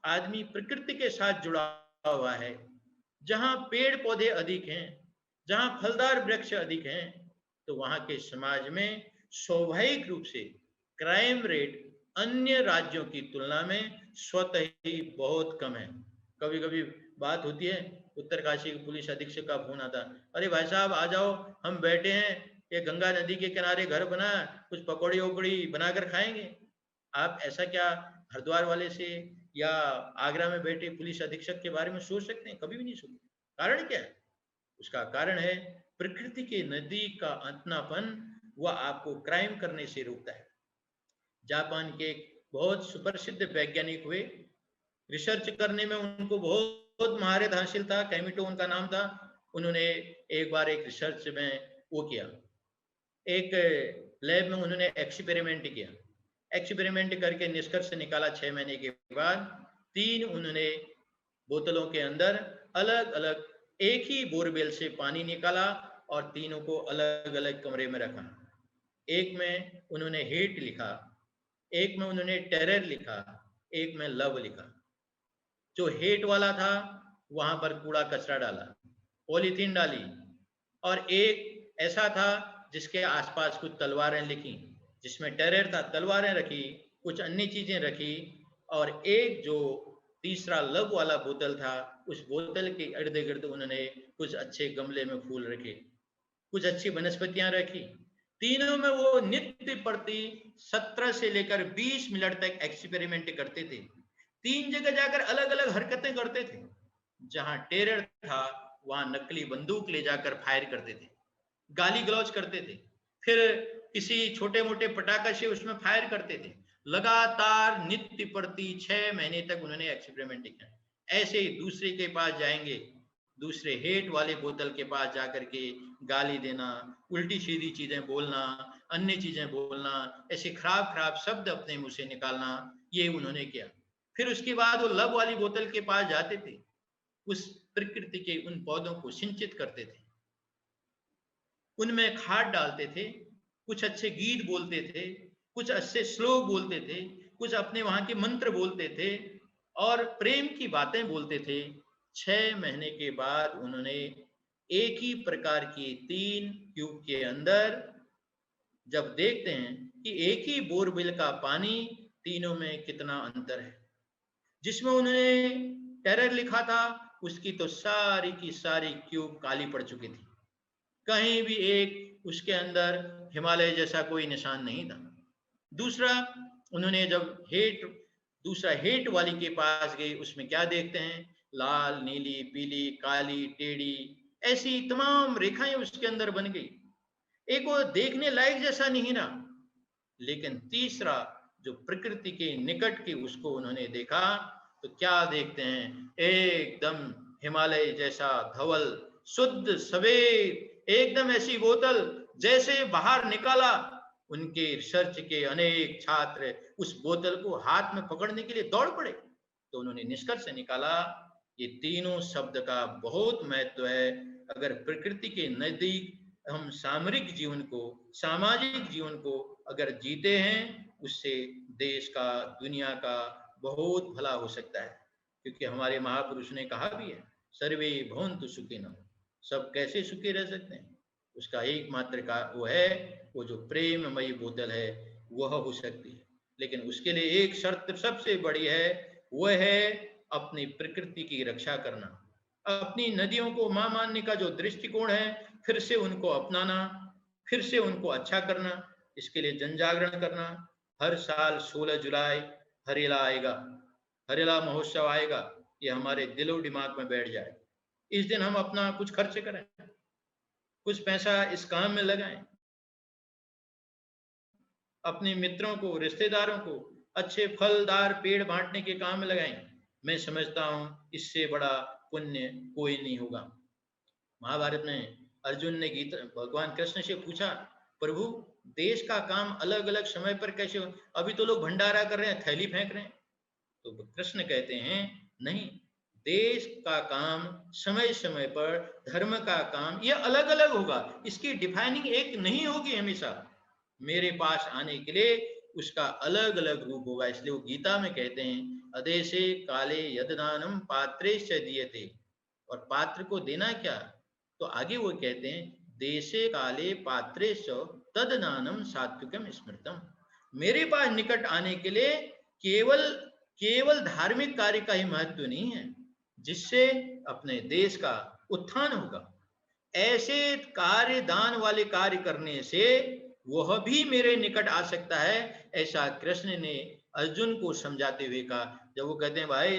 आदमी प्रकृति के साथ जुड़ा हुआ है, जहां पेड़ पौधे अधिक हैं, जहां फलदार वृक्ष अधिक हैं, तो वहां के समाज में स्वाभाविक रूप से क्राइम रेट अन्य राज्यों की तुलना में स्वतः ही बहुत कम है। कभी कभी बात होती है, उत्तरकाशी के पुलिस अधीक्षक का फोन आता, अरे भाई साहब आ जाओ, हम बैठे हैं, ये गंगा नदी के किनारे घर बना, कुछ पकौड़ी वकौड़ी बनाकर खाएंगे। आप ऐसा क्या हरिद्वार वाले से या आगरा में बैठे पुलिस अधीक्षक के बारे में सोच सकते हैं? कभी भी नहीं सोचते। कारण क्या है? उसका कारण है प्रकृति के नजदीक का अपनापन, वह आपको क्राइम करने से रोकता है। जापान के एक बहुत सुप्रसिद्ध वैज्ञानिक हुए, रिसर्च करने में उनको बहुत महारत हासिल था, कैमिटो उनका नाम था। उन्होंने एक बार एक रिसर्च में वो किया, एक लैब में उन्होंने एक्सपेरिमेंट किया। एक्सपेरिमेंट करके निष्कर्ष निकाला 6 महीने के बाद, 3 उन्होंने बोतलों के अंदर अलग अलग एक ही बोरवेल से पानी निकाला और तीनों को अलग अलग कमरे में रखा। एक में उन्होंने हेट लिखा, एक में उन्होंने टेरर लिखा, एक में लव लिखा। जो हेट वाला था वहां पर कूड़ा कचरा डाला, पॉलीथीन डाली, और एक ऐसा था जिसके आसपास कुछ तलवारें लिखी, जिसमें टेरर था, तलवारें रखी, कुछ अन्य चीजें रखी, और एक जो तीसरा लव वाला बोतल था, उस बोतल के इर्द गिर्द उन्होंने कुछ अच्छे गमले में फूल रखे, कुछ अच्छी वनस्पतियां रखी। तीनों में वो नित्य प्रति 17 से लेकर 20 मिनट तक एक्सपेरिमेंट करते थे। 3 जगह जाकर अलग अलग हरकतें करते थे। जहां टेरर था वहां नकली बंदूक ले जाकर फायर करते थे, गाली गलौज करते थे, फिर किसी छोटे मोटे पटाखा से उसमें फायर करते थे। लगातार नित्य प्रति 6 महीने तक उन्होंने एक्सपेरिमेंट किया। ऐसे ही दूसरे के पास जाएंगे, दूसरे हेट वाले बोतल के पास जाकर के गाली देना, उल्टी सीधी चीजें बोलना, अन्य चीजें बोलना, ऐसे खराब खराब शब्द अपने मुंह से निकालना, ये उन्होंने किया। फिर उसके बाद वो लब वाली बोतल के पास जाते थे, उस प्रकृति के उन पौधों को सिंचित करते थे, उनमें खाद डालते थे, कुछ अच्छे गीत बोलते थे, कुछ अच्छे श्लोक बोलते थे, कुछ अपने वहां के मंत्र बोलते थे और प्रेम की बातें बोलते थे। 6 महीने के बाद उन्होंने एक ही प्रकार की 3 ट्यूब के अंदर जब देखते हैं कि एक ही बोरवेल का पानी तीनों में कितना अंतर है। जिसमें उन्होंने टेरर लिखा था उसकी तो सारी की सारी क्यूब काली पड़ चुकी थी, कहीं भी एक उसके अंदर हिमालय जैसा कोई निशान नहीं था। दूसरा, उन्होंने जब दूसरा हेट वाली के पास गए, उसमें क्या देखते हैं, लाल, नीली, पीली, काली, टेढ़ी, ऐसी तमाम रेखाएं उसके अंदर बन गई। एक वो देखने लायक जैसा नहीं रहा। लेकिन तीसरा जो प्रकृति के निकट की उसको उन्होंने देखा तो क्या देखते हैं, एकदम हिमालय जैसा धवल, शुद्ध सफेद, एकदम ऐसी बोतल जैसे बाहर निकाला। उनके रिसर्च के अनेक छात्र उस बोतल को हाथ में पकड़ने के लिए दौड़ पड़े। तो उन्होंने निष्कर्ष निकाला, ये तीनों शब्द का बहुत महत्व है। अगर प्रकृति के नजदीक हम सामरिक जीवन को, सामाजिक जीवन को अगर जीते हैं, उससे देश का, दुनिया का बहुत भला हो सकता है। क्योंकि हमारे महापुरुष ने कहा भी है, सर्वे भवन्तु सुखिनः, सब कैसे सुखी रह सकते हैं, उसका एकमात्र का वो है, वो जो प्रेममयी बोतल है वह हो सकती है। लेकिन उसके लिए एक शर्त सबसे बड़ी है, वह है अपनी प्रकृति की रक्षा करना, अपनी नदियों को मां मानने का जो दृष्टिकोण है, फिर से उनको अपनाना, फिर से उनको अच्छा करना, इसके लिए जन जागरण करना। हर साल 16 जुलाई हरेला आएगा, हरेला महोत्सव आएगा, ये हमारे दिलो दिमाग में बैठ जाए। इस दिन हम अपना कुछ खर्च करें, कुछ पैसा इस काम में लगाएं, अपने मित्रों को, रिश्तेदारों को अच्छे फलदार पेड़ बांटने के काम में लगाएं। मैं समझता हूं इससे बड़ा पुण्य कोई नहीं होगा। महाभारत में अर्जुन ने गीता भगवान कृष्ण से पूछा, प्रभु देश का काम अलग अलग समय पर कैसे हो, अभी तो लोग भंडारा कर रहे हैं, थैली फेंक रहे हैं। तो कृष्ण कहते हैं नहीं, देश का काम समय समय पर, धर्म का काम ये अलग अलग होगा, इसकी डिफाइनिंग एक नहीं होगी हमेशा। मेरे पास आने के लिए उसका अलग अलग रूप होगा। इसलिए वो गीता में कहते हैं, अदेशे काले यददानम पात्रेश्च दीयते, और पात्र को देना क्या, तो आगे वो कहते हैं, देशे काले पात्रेश्च तददानम सात्विकम स्मृतम। मेरे पास निकट आने के लिए केवल धार्मिक कार्य का ही महत्व नहीं है, जिससे अपने देश का उत्थान होगा। ऐसे कार्य, दान वाले कार्य करने से वह भी मेरे निकट आ सकता है, ऐसा कृष्ण ने अर्जुन को समझाते हुए कहा। जब वो कहते हैं भाई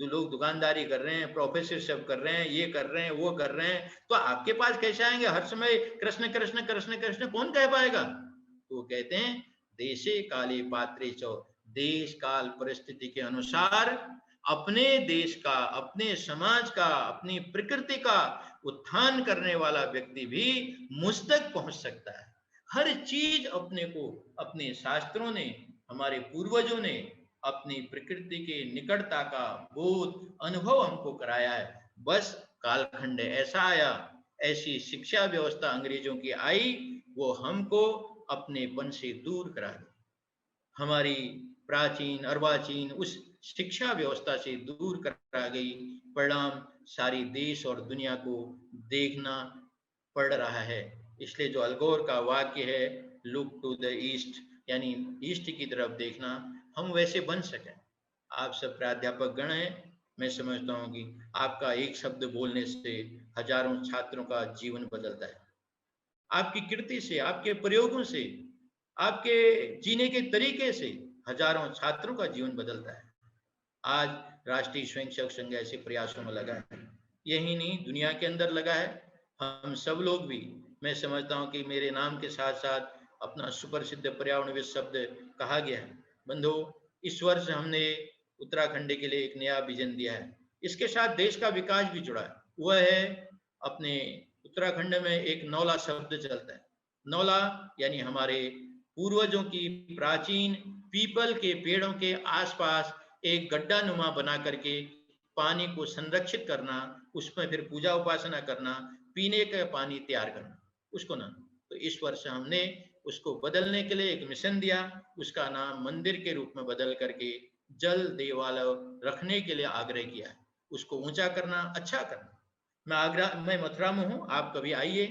लोग दुकानदारी कर रहे हैं, प्रोफेसरशिप कर रहे हैं, ये कर रहे हैं, वो कर रहे हैं, तो आपके पास कैसे आएंगे हर समय कृष्ण कृष्ण कृष्ण कृष्ण, कौन कह पाएगा। तो वो कहते हैं, देशे काले पात्रे चौ, देश काल परिस्थिति के अनुसार अपने देश का, अपने समाज का, अपनी प्रकृति का उत्थान करने वाला व्यक्ति भी मुझ तक पहुंच सकता है। हर चीज अपने को, अपने शास्त्रों ने, हमारे पूर्वजों ने अपनी प्रकृति के निकटता का बोध, अनुभव हमको कराया है। बस कालखंड ऐसा आया, ऐसी शिक्षा व्यवस्था अंग्रेजों की आई, वो हमको अपनेपन से दूर करा दी। हमारी प्राचीन अर्वाचीन उस शिक्षा व्यवस्था से दूर करा गई। परिणाम सारी देश और दुनिया को देखना पड़ रहा है। इसलिए जो अल गोर का वाक्य है, लुक टू द ईस्ट, यानी ईस्ट की तरफ देखना, हम वैसे बन सकें। आप सब प्राध्यापक गण हैं, मैं समझता हूँ कि आपका एक शब्द बोलने से हजारों छात्रों का जीवन बदलता है। आपकी कृति से, आपके प्रयोगों से, आपके जीने के तरीके से हजारों छात्रों का जीवन बदलता है। आज राष्ट्रीय स्वयंसेवक संघ ऐसे प्रयासों में लगा है, यही नहीं दुनिया के अंदर लगा है। हम सब लोग भी, मैं समझता हूँ कि मेरे नाम के साथ साथ अपना सुप्रसिद्ध पर्यावरणविद शब्द कहा गया है। बंधु, इस वर्ष हमने उत्तराखंड के लिए एक नया विजन दिया है, इसके साथ देश का विकास भी जुड़ा है। वह है, अपने उत्तराखंड में एक नौला शब्द चलता है। नौला यानी हमारे पूर्वजों की प्राचीन पीपल के पेड़ों के आसपास एक गड्ढा नुमा बना करके पानी को संरक्षित करना, उसमें फिर पूजा उपासना करना, पीने का पानी तैयार करना, उसको ना। तो इस वर्ष हमने उसको बदलने के लिए एक मिशन दिया, उसका नाम मंदिर के रूप में बदल करके जल देवालय रखने के लिए आग्रह किया है। उसको ऊंचा करना, अच्छा करना। मैं मथुरा में हूँ, आप कभी आइए,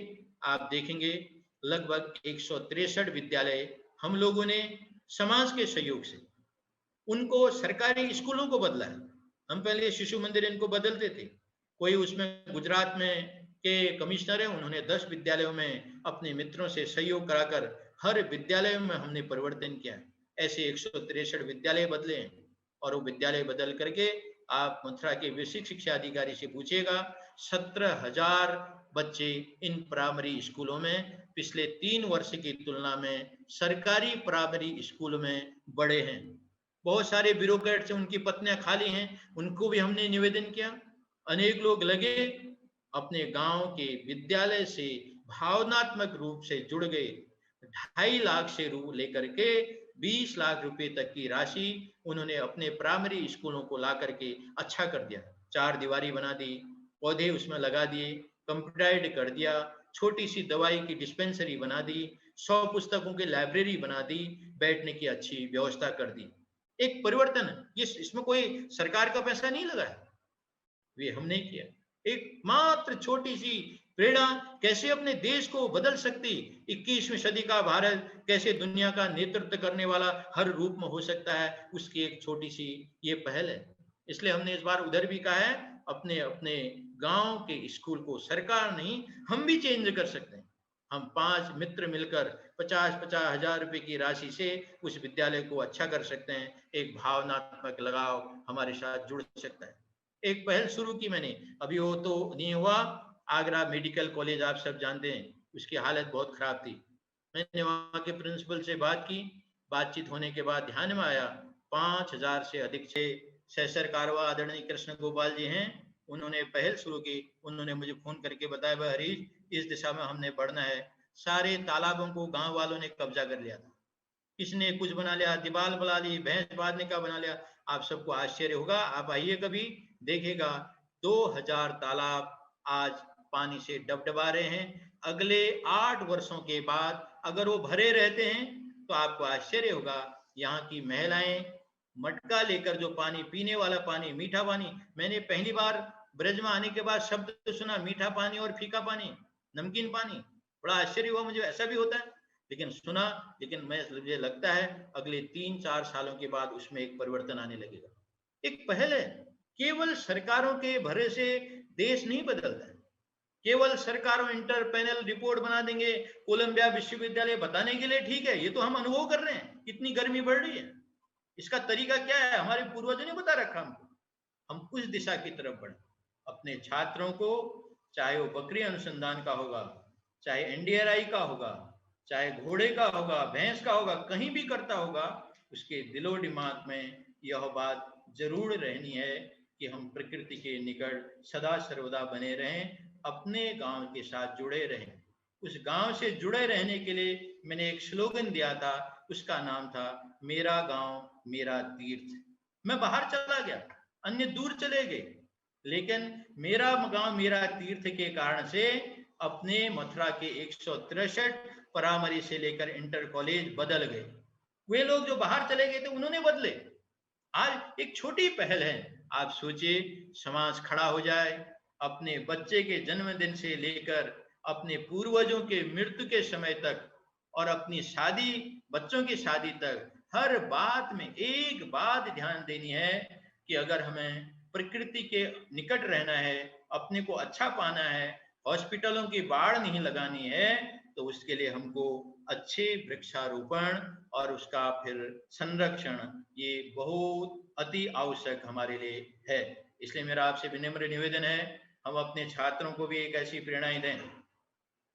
आप देखेंगे लगभग 163 विद्यालय हम लोगों ने समाज के सहयोग से उनको सरकारी स्कूलों को बदला है। हम पहले शिशु मंदिर इनको बदलते थे, कोई उसमें गुजरात में के कमिश्नर है, उन्होंने 10 विद्यालयों में अपने मित्रों से सहयोग कराकर हर विद्यालय में हमने परिवर्तन किया। ऐसे 163 विद्यालय बदले हैं, और वो विद्यालय बदल करके आप मथुरा के बेसिक शिक्षा अधिकारी से पूछिएगा, 17,000 बच्चे इन प्राइमरी स्कूलों में पिछले 3 वर्ष की तुलना में सरकारी प्राइमरी स्कूल में बढ़े हैं। बहुत सारे ब्यूरोक्रेट से उनकी पत्नियां खाली हैं, उनको भी हमने निवेदन किया। अनेक लोग लगे, अपने गांव के विद्यालय से भावनात्मक रूप से जुड़ गए। 2.5 लाख से लेकर के 20 लाख रुपए तक की राशि उन्होंने अपने प्राइमरी स्कूलों को ला करके अच्छा कर दिया। 4 दीवारी बना दी, पौधे उसमें लगा दिए, कंप्यूटराइज्ड कर दिया, छोटी सी दवाई की डिस्पेंसरी बना दी, 100 पुस्तकों की लाइब्रेरी बना दी, बैठने की अच्छी व्यवस्था कर दी। एक परिवर्तन है, इसमें कोई सरकार का पैसा नहीं लगा है, वे हमने किया। एक मात्र छोटी सी प्रेरणा कैसे अपने देश को बदल सकती, 21वीं सदी का भारत कैसे दुनिया का नेतृत्व करने वाला हर रूप में हो सकता है, उसकी एक छोटी सी ये पहल है। इसलिए हमने इस बार उधर भी कहा है, अपने अपने गांव के स्कूल को सरकार नहीं, हम भी चेंज कर सकते हैं। हम 5 मित्र मिलकर 50-50 हजार रुपए की राशि से उस विद्यालय को अच्छा कर सकते हैं। एक भावनात्मक लगाव हमारे साथ जुड़ सकता है। एक पहल शुरू की मैंने, अभी वो तो नहीं हुआ। आगरा मेडिकल कॉलेज आप सब जानते हैं, उसकी हालत बहुत खराब थी। मैंने वहाँ के प्रिंसिपल से बात की, बातचीत होने के बाद ध्यान में आया 5,000 से अधिक से सह सरकारवा आदरणीय कृष्ण गोपाल जी हैं, उन्होंने पहल शुरू की। उन्होंने मुझे फोन करके बताया, भाई हरीश, इस दिशा में हमने बढ़ना है। सारे तालाबों को गांव वालों ने कब्जा कर लिया था, किसने कुछ बना लिया, दीवार बना ली, भैंस बांधने का बना लिया। आप सबको आश्चर्य होगा, आप आइए कभी, देखेगा 2000 तालाब आज पानी से डबडबा रहे हैं। अगले 8 वर्षों के बाद अगर वो भरे रहते हैं तो आपको आश्चर्य होगा, यहाँ की महिलाएं मटका लेकर जो पानी, पीने वाला पानी, मीठा पानी, मैंने पहली बार ब्रज में आने के बाद शब्द सुना, मीठा पानी और फीका पानी, नमकीन पानी। बड़ा आश्चर्य हुआ मुझे, ऐसा भी होता है, लेकिन सुना। लेकिन मुझे लगता है अगले 3-4 सालों के बाद उसमें एक परिवर्तन आने लगेगा। एक पहल है, केवल सरकारों के भरे से देश नहीं बदलता है। केवल सरकारों इंटर पैनल रिपोर्ट बना देंगे, कोलंबिया विश्वविद्यालय बताने के लिए, ठीक है, ये तो हम अनुभव कर रहे हैं, इतनी गर्मी बढ़ रही है, इसका तरीका क्या है, हमारे पूर्वजों ने बता रखा हमको। हम उस दिशा की तरफ बढ़े, अपने छात्रों को, चाहे वो बकरी अनुसंधान का होगा, चाहे एनडीआरआई का होगा, चाहे घोड़े का होगा, भैंस का होगा, कहीं भी करता होगा, उसके दिलो दिमाग में यह बात जरूर रहनी है कि हम प्रकृति के निकट सदा सर्वदा बने रहें, अपने गांव के साथ जुड़े रहें। उस गांव से जुड़े रहने के लिए मैंने एक स्लोगन दिया था, उसका नाम था मेरा गांव मेरा तीर्थ। मैं बाहर चला गया, अन्य दूर चले गए, लेकिन मेरा गांव मेरा तीर्थ के कारण से अपने मथुरा के 163 प्राइमरी से लेकर इंटर कॉलेज बदल गए। वे लोग जो बाहर चले गए थे उन्होंने बदले, आज एक छोटी पहल है, आप सोचिए, समाज खड़ा हो जाए, अपने बच्चे के जन्मदिन से लेकर अपने पूर्वजों के मृत्यु के समय तक और अपनी शादी, बच्चों की शादी तक, हर बात में एक बात ध्यान देनी है कि अगर हमें प्रकृति के निकट रहना है, अपने को अच्छा पाना है, हॉस्पिटलों की बाढ़ नहीं लगानी है, तो उसके लिए हमको अच्छे वृक्षारोपण और उसका फिर संरक्षण, ये बहुत अति आवश्यक हमारे लिए है। इसलिए मेरा आपसे विनम्र निवेदन है, हम अपने छात्रों को भी एक ऐसी प्रेरणाएं दें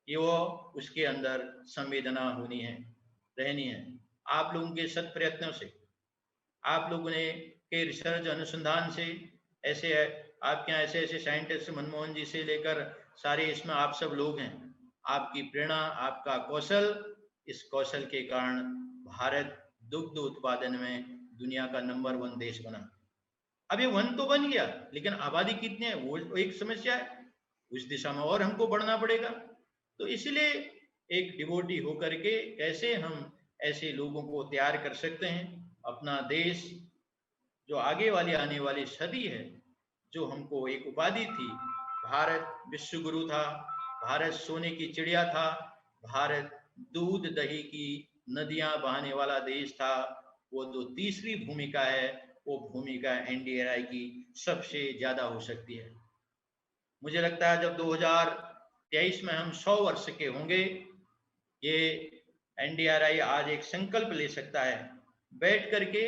कि वो उसके अंदर संवेदना होनी है, रहनी है। आप लोगों के सत प्रयत्नों से, आप लोगों ने के रिसर्च अनुसंधान से, ऐसे आपके यहाँ ऐसे ऐसे साइंटिस्ट मनमोहन जी से लेकर सारे इसमें आप सब लोग हैं, आपकी प्रेरणा, आपका कौशल, इस कौशल के कारण भारत दुग्ध उत्पादन में दुनिया का नंबर 1 देश बना। अब ये 1 तो बन गया, लेकिन आबादी कितनी है वो एक समस्या है, उस दिशा में और हमको बढ़ना पड़ेगा। तो इसलिए एक डिवोटी होकर के कैसे हम ऐसे लोगों को तैयार कर सकते हैं, अपना देश जो आगे वाली आने वाली सदी है, जो हमको एक उपाधि थी, भारत विश्व गुरु था, भारत सोने की चिड़िया था, भारत दूध दही की नदियां बहाने वाला देश था, वो जो तीसरी भूमिका है, वो भूमिका एनडीआरआई की सबसे ज्यादा हो सकती है। मुझे लगता है जब 2023 में हम 100 वर्ष के होंगे, ये एनडीआरआई आज एक संकल्प ले सकता है, बैठ करके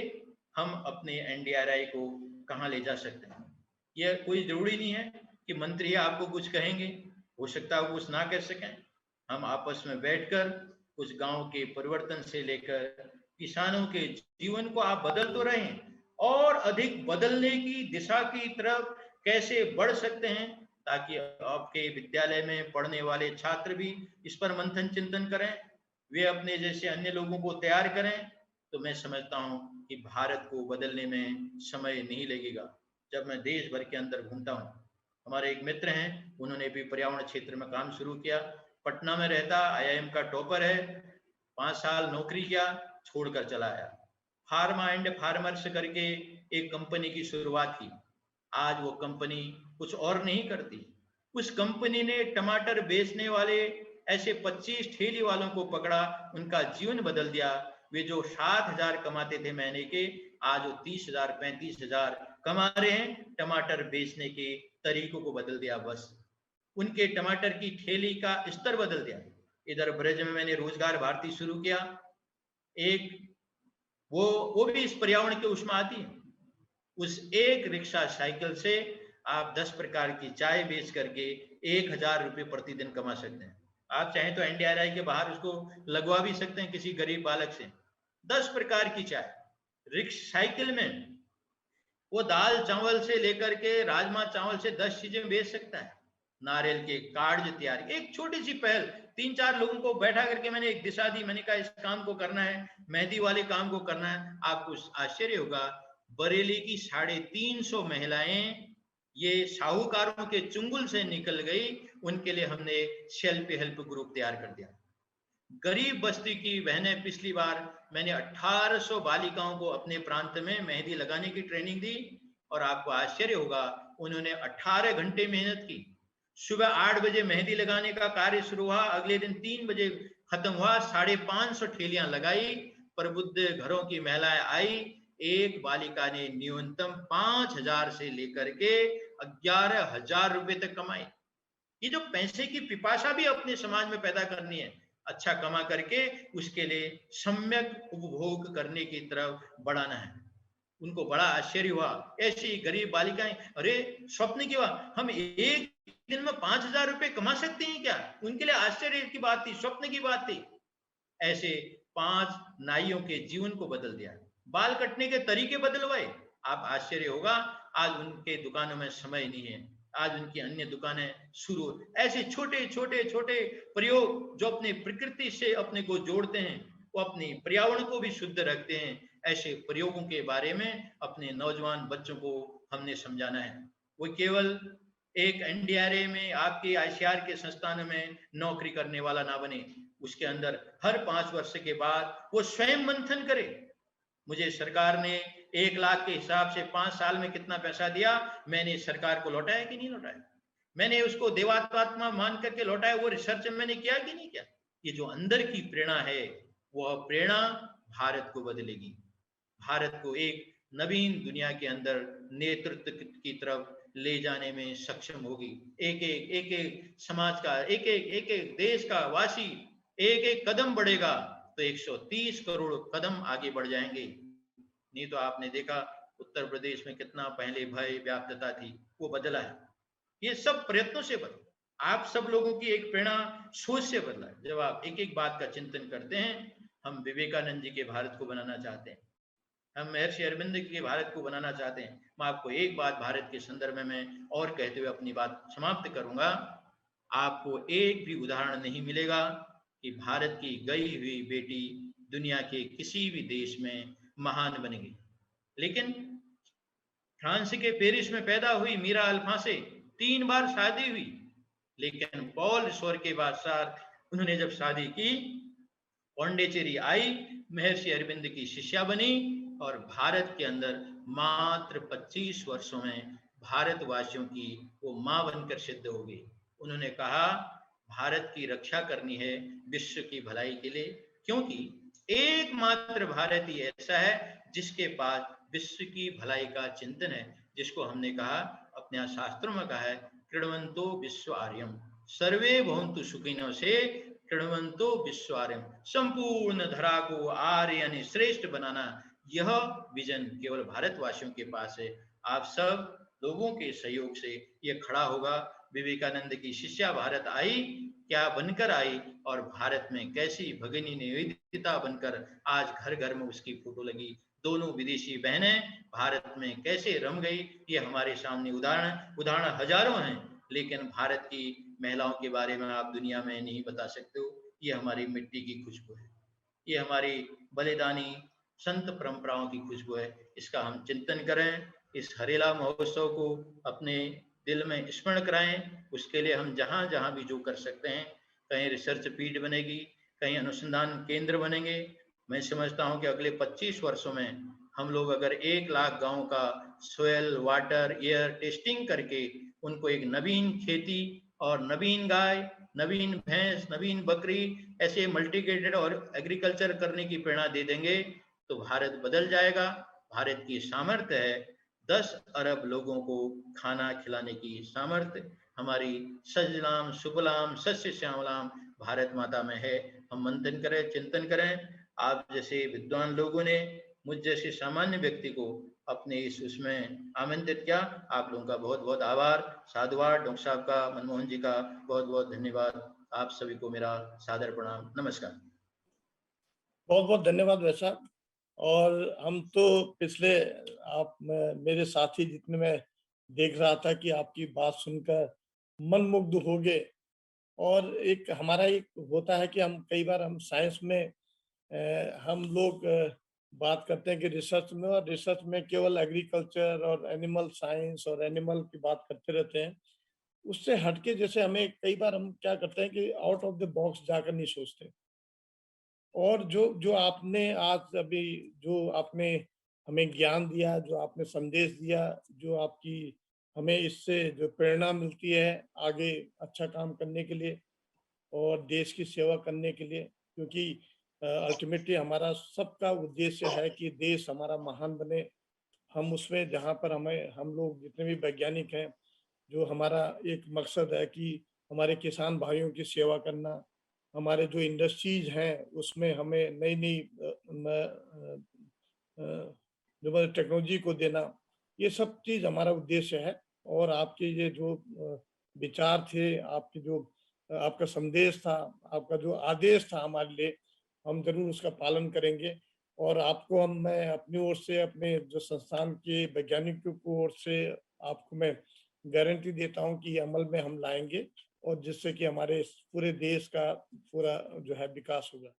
हम अपने एनडीआरआई को कहाँ ले जा सकते हैं। यह कोई जरूरी नहीं है कि मंत्री आपको कुछ कहेंगे, हो सकता है वो कुछ ना कह सकें। हम आपस में बैठकर उस गांव के परिवर्तन से लेकर किसानों के जीवन को आप बदल तो रहे हैं, और अधिक बदलने की दिशा की तरफ कैसे बढ़ सकते हैं, ताकि आपके विद्यालय में पढ़ने वाले छात्र भी इस पर मंथन चिंतन करें, वे अपने जैसे अन्य लोगों को तैयार करें। तो मैं समझता हूं कि भारत को बदलने में समय नहीं लगेगा। जब मैं देश भर के अंदर घूमता हूं, हमारे एक मित्र हैं, उन्होंने भी पर्यावरण क्षेत्र में काम शुरू किया, पटना में रहता, आईआईएम का टॉपर है, 5 साल नौकरी किया, छोड़कर चला आया। फार्मा एंड फार्मर्स करके एक कंपनी की शुरुआत की। आज वो कंपनी कुछ और नहीं करती, उस कंपनी ने टमाटर बेचने वाले ऐसे 25 ठेली वालों को पकड़ा, उनका जीवन बदल दिया। वे जो 7,000 कमाते थे महीने के, आज वो 30,000 35,000 कमा रहे हैं, टमाटर बेचने के तरीकों को बदल दिया। बस उनके टमाटर की ठेली का स्तर बदल दिया। इधर ब्रज में मैंने रोजगार भारती शुरू किया, एक वो भी इस पर्यावरण के उसमें आती है। उस एक रिक्शा साइकिल से आप 10 प्रकार की चाय बेच करके 1,000 रुपये प्रतिदिन कमा सकते हैं। आप चाहें तो एनडीआरआई के बाहर उसको लगवा भी सकते हैं किसी गरीब बालक से। 10 प्रकार की चाय रिक्शा साइकिल में, वो दाल चावल से लेकर के राजमा चावल से 10 चीजें बेच सकता है। नारियल के कार्ड तैयार, एक छोटी सी पहल, 3-4 लोगों को बैठा करके मैंने एक दिशा दी, मैंने कहा इस काम को करना है, मेहंदी वाले काम को करना है। आपको आश्चर्य होगा, बरेली की 350 महिलाएं ये साहूकारों के चुंगल से निकल गई, उनके लिए हमने सेल्फ हेल्प ग्रुप तैयार कर दिया। गरीब बस्ती की बहनें, पिछली बार मैंने 1800 बालिकाओं को अपने प्रांत में मेहंदी लगाने की ट्रेनिंग दी, और आपको आश्चर्य होगा, उन्होंने 18 घंटे मेहनत की। सुबह 8 बजे मेहंदी लगाने का कार्य शुरू हुआ, अगले दिन 3 बजे खत्म हुआ। 550 ठेलियां लगाई, प्रबुद्ध घरों की महिलाएं आई, एक बालिका ने न्यूनतम 5,000 से लेकर के 11,000 रुपए तक कमाई। ये जो पैसे की पिपासा भी अपने समाज में पैदा करनी है, अच्छा कमा करके उसके लिए सम्यक उपभोग करने की तरफ बढ़ाना है। उनको बड़ा आश्चर्य हुआ, ऐसी गरीब बालिकाएं, अरे स्वप्न की बात, हम एक दिन में 5,000 रुपए कमा सकते हैं क्या? उनके लिए आश्चर्य की बात थी, स्वप्न की बात थी। ऐसे 5 नाइयों के जीवन को बदल दिया, बाल कटने के तरीके बदलवाए। आप आश्चर्य होगा, आज उनके दुकानों में समय नहीं है, आज उनकी अन्य दुकानें शुरू। ऐसे छोटे छोटे छोटे प्रयोग जो अपने प्रकृति से अपने को जोड़ते हैं, वो अपने पर्यावरण को भी शुद्ध रखते हैं, ऐसे प्रयोगों के बारे में अपने नौजवान बच्चों को हमने समझाना है। वो केवल एक एनडीआरए में, आपके आईसीआर के संस्थानों में नौकरी करने वाला ना बने, उसके अंदर हर 5 वर्ष के बाद वो स्वयं मंथन करे, मुझे सरकार ने 1 लाख के हिसाब से 5 साल में कितना पैसा दिया, मैंने सरकार को लौटाया कि नहीं लौटाया? मैंने उसको देवात्मा मान करके लौटाया, वो रिसर्च मैंने किया कि नहीं किया? ये जो अंदर की प्रेरणा है, वह प्रेरणा भारत को बदलेगी, भारत को एक नवीन दुनिया के अंदर नेतृत्व की तरफ ले जाने में सक्षम होगी। एक एक समाज का, एक एक देश का वासी एक एक कदम बढ़ेगा तो 130 करोड़ कदम आगे बढ़ जाएंगे। नहीं तो आपने देखा उत्तर प्रदेश में कितना पहले भय व्याप्तता थी, वो बदला है। ये सब प्रयत्नों से बदला, आप सब लोगों की एक प्रेरणा सोच से बदला है। जब आप एक एक बात का चिंतन करते हैं, हम विवेकानंद जी के भारत को बनाना चाहते हैं, हम महर्षि अरविंद के भारत को बनाना चाहते हैं। मैं आपको एक बात भारत के संदर्भ में और कहते हुए अपनी बात समाप्त करूंगा। आपको एक भी उदाहरण नहीं मिलेगा कि भारत की गई हुई बेटी दुनिया के किसी भी देश में महान बन गई। लेकिन फ्रांस के पेरिस में पैदा हुई मीरा अल्फांसे, 3 बार शादी हुई, लेकिन पॉल रिसोर के बाद उन्होंने जब शादी की, पौंडीचेरी आई, महर्षि अरविंद की शिष्या बनी और भारत के अंदर मात्र 25 वर्षों में भारतवासियों की वो मां बनकर सिद्ध हो गई। उन्होंने कहा भारत की रक्षा करनी है विश्व की भलाई के लिए, क्योंकि एकमात्र भारत ही ऐसा है जिसके पास विश्व की भलाई का चिंतन है, जिसको हमने कहा अपने शास्त्रों में कहा है कृण्वन्तो विश्व आर्यम सर्वे भवन्तु सुखिनो, से कृण्वन्तो विश्व आर्यम, संपूर्ण धरा को आर्य यानी श्रेष्ठ बनाना, यह विजन केवल भारतवासियों के पास है। आप सब लोगों के सहयोग से यह खड़ा होगा। विवेकानंद की शिष्या भारत आई, क्या बनकर आई, और भारत में कैसी भगिनी निवेदिता बनकर आज घर घर में उसकी फोटो लगी। दोनों विदेशी बहनें भारत में कैसे रम गई, ये हमारे सामने उदाहरण हजारों हैं, लेकिन भारत की महिलाओं के बारे में आप दुनिया में नहीं बता सकते हो। ये हमारी मिट्टी की खुशबू है, ये हमारी बलिदानी संत परंपराओं की खुशबू है। इसका हम चिंतन करें, इस हरेला महोत्सव को अपने दिल में स्मरण कराएं। उसके लिए हम जहां जहां भी जो कर सकते हैं, कहीं रिसर्च फील्ड बनेगी, कहीं अनुसंधान केंद्र बनेंगे। मैं समझता हूं कि अगले 25 वर्षों में हम लोग अगर 1 लाख गांव का सोयल वाटर एयर टेस्टिंग करके उनको एक नवीन खेती और नवीन गाय, नवीन भैंस, नवीन बकरी, ऐसे मल्टीग्रेटेड और एग्रीकल्चर करने की प्रेरणा दे देंगे तो भारत बदल जाएगा। भारत की सामर्थ्य है 10 अरब लोगों को खाना खिलाने की सामर्थ्य हमारी सजलाम सुफलाम सस्य श्यामलाम भारत माता में है। हम मंथन करें, चिंतन करें। आप जैसे विद्वान लोगों ने मुझ जैसे सामान्य व्यक्ति को अपने इस उसमें आमंत्रित किया। आप लोगों का बहुत बहुत आभार, साधुवाद। डॉक्टर साहब का, मनमोहन जी का बहुत बहुत धन्यवाद। आप सभी को मेरा सादर प्रणाम, नमस्कार। बहुत बहुत धन्यवाद वैसा। और हम तो पिछले आप मेरे साथी जितने मैं देख रहा था कि आपकी बात सुनकर मंत्रमुग्ध हो गए। और एक हमारा एक होता है कि हम कई बार हम साइंस में हम लोग बात करते हैं कि रिसर्च में, और रिसर्च में केवल एग्रीकल्चर और एनिमल साइंस और एनिमल की बात करते रहते हैं। उससे हटके जैसे हमें कई बार हम क्या करते हैं कि आउट ऑफ द बॉक्स जाकर नहीं सोचते। और जो जो आपने आज अभी जो आपने हमें ज्ञान दिया, जो आपने संदेश दिया, जो आपकी हमें इससे जो प्रेरणा मिलती है आगे अच्छा काम करने के लिए और देश की सेवा करने के लिए, क्योंकि अल्टीमेटली हमारा सबका उद्देश्य है कि देश हमारा महान बने। हम उसमें जहाँ पर हमें हम लोग जितने भी वैज्ञानिक हैं, जो हमारा एक मकसद है कि हमारे किसान भाइयों की सेवा करना, हमारे जो इंडस्ट्रीज हैं उसमें हमें नई नई जो मतलब टेक्नोलॉजी को देना, ये सब चीज हमारा उद्देश्य है। और आपके ये जो विचार थे, आपके जो आपका संदेश था, आपका जो आदेश था हमारे लिए, हम जरूर उसका पालन करेंगे। और आपको मैं अपनी ओर से, अपने जो संस्थान के वैज्ञानिकों की ओर से आपको मैं गारंटी देता हूँ कि ये अमल में हम लाएंगे, और जिससे कि हमारे पूरे देश का पूरा जो है विकास होगा।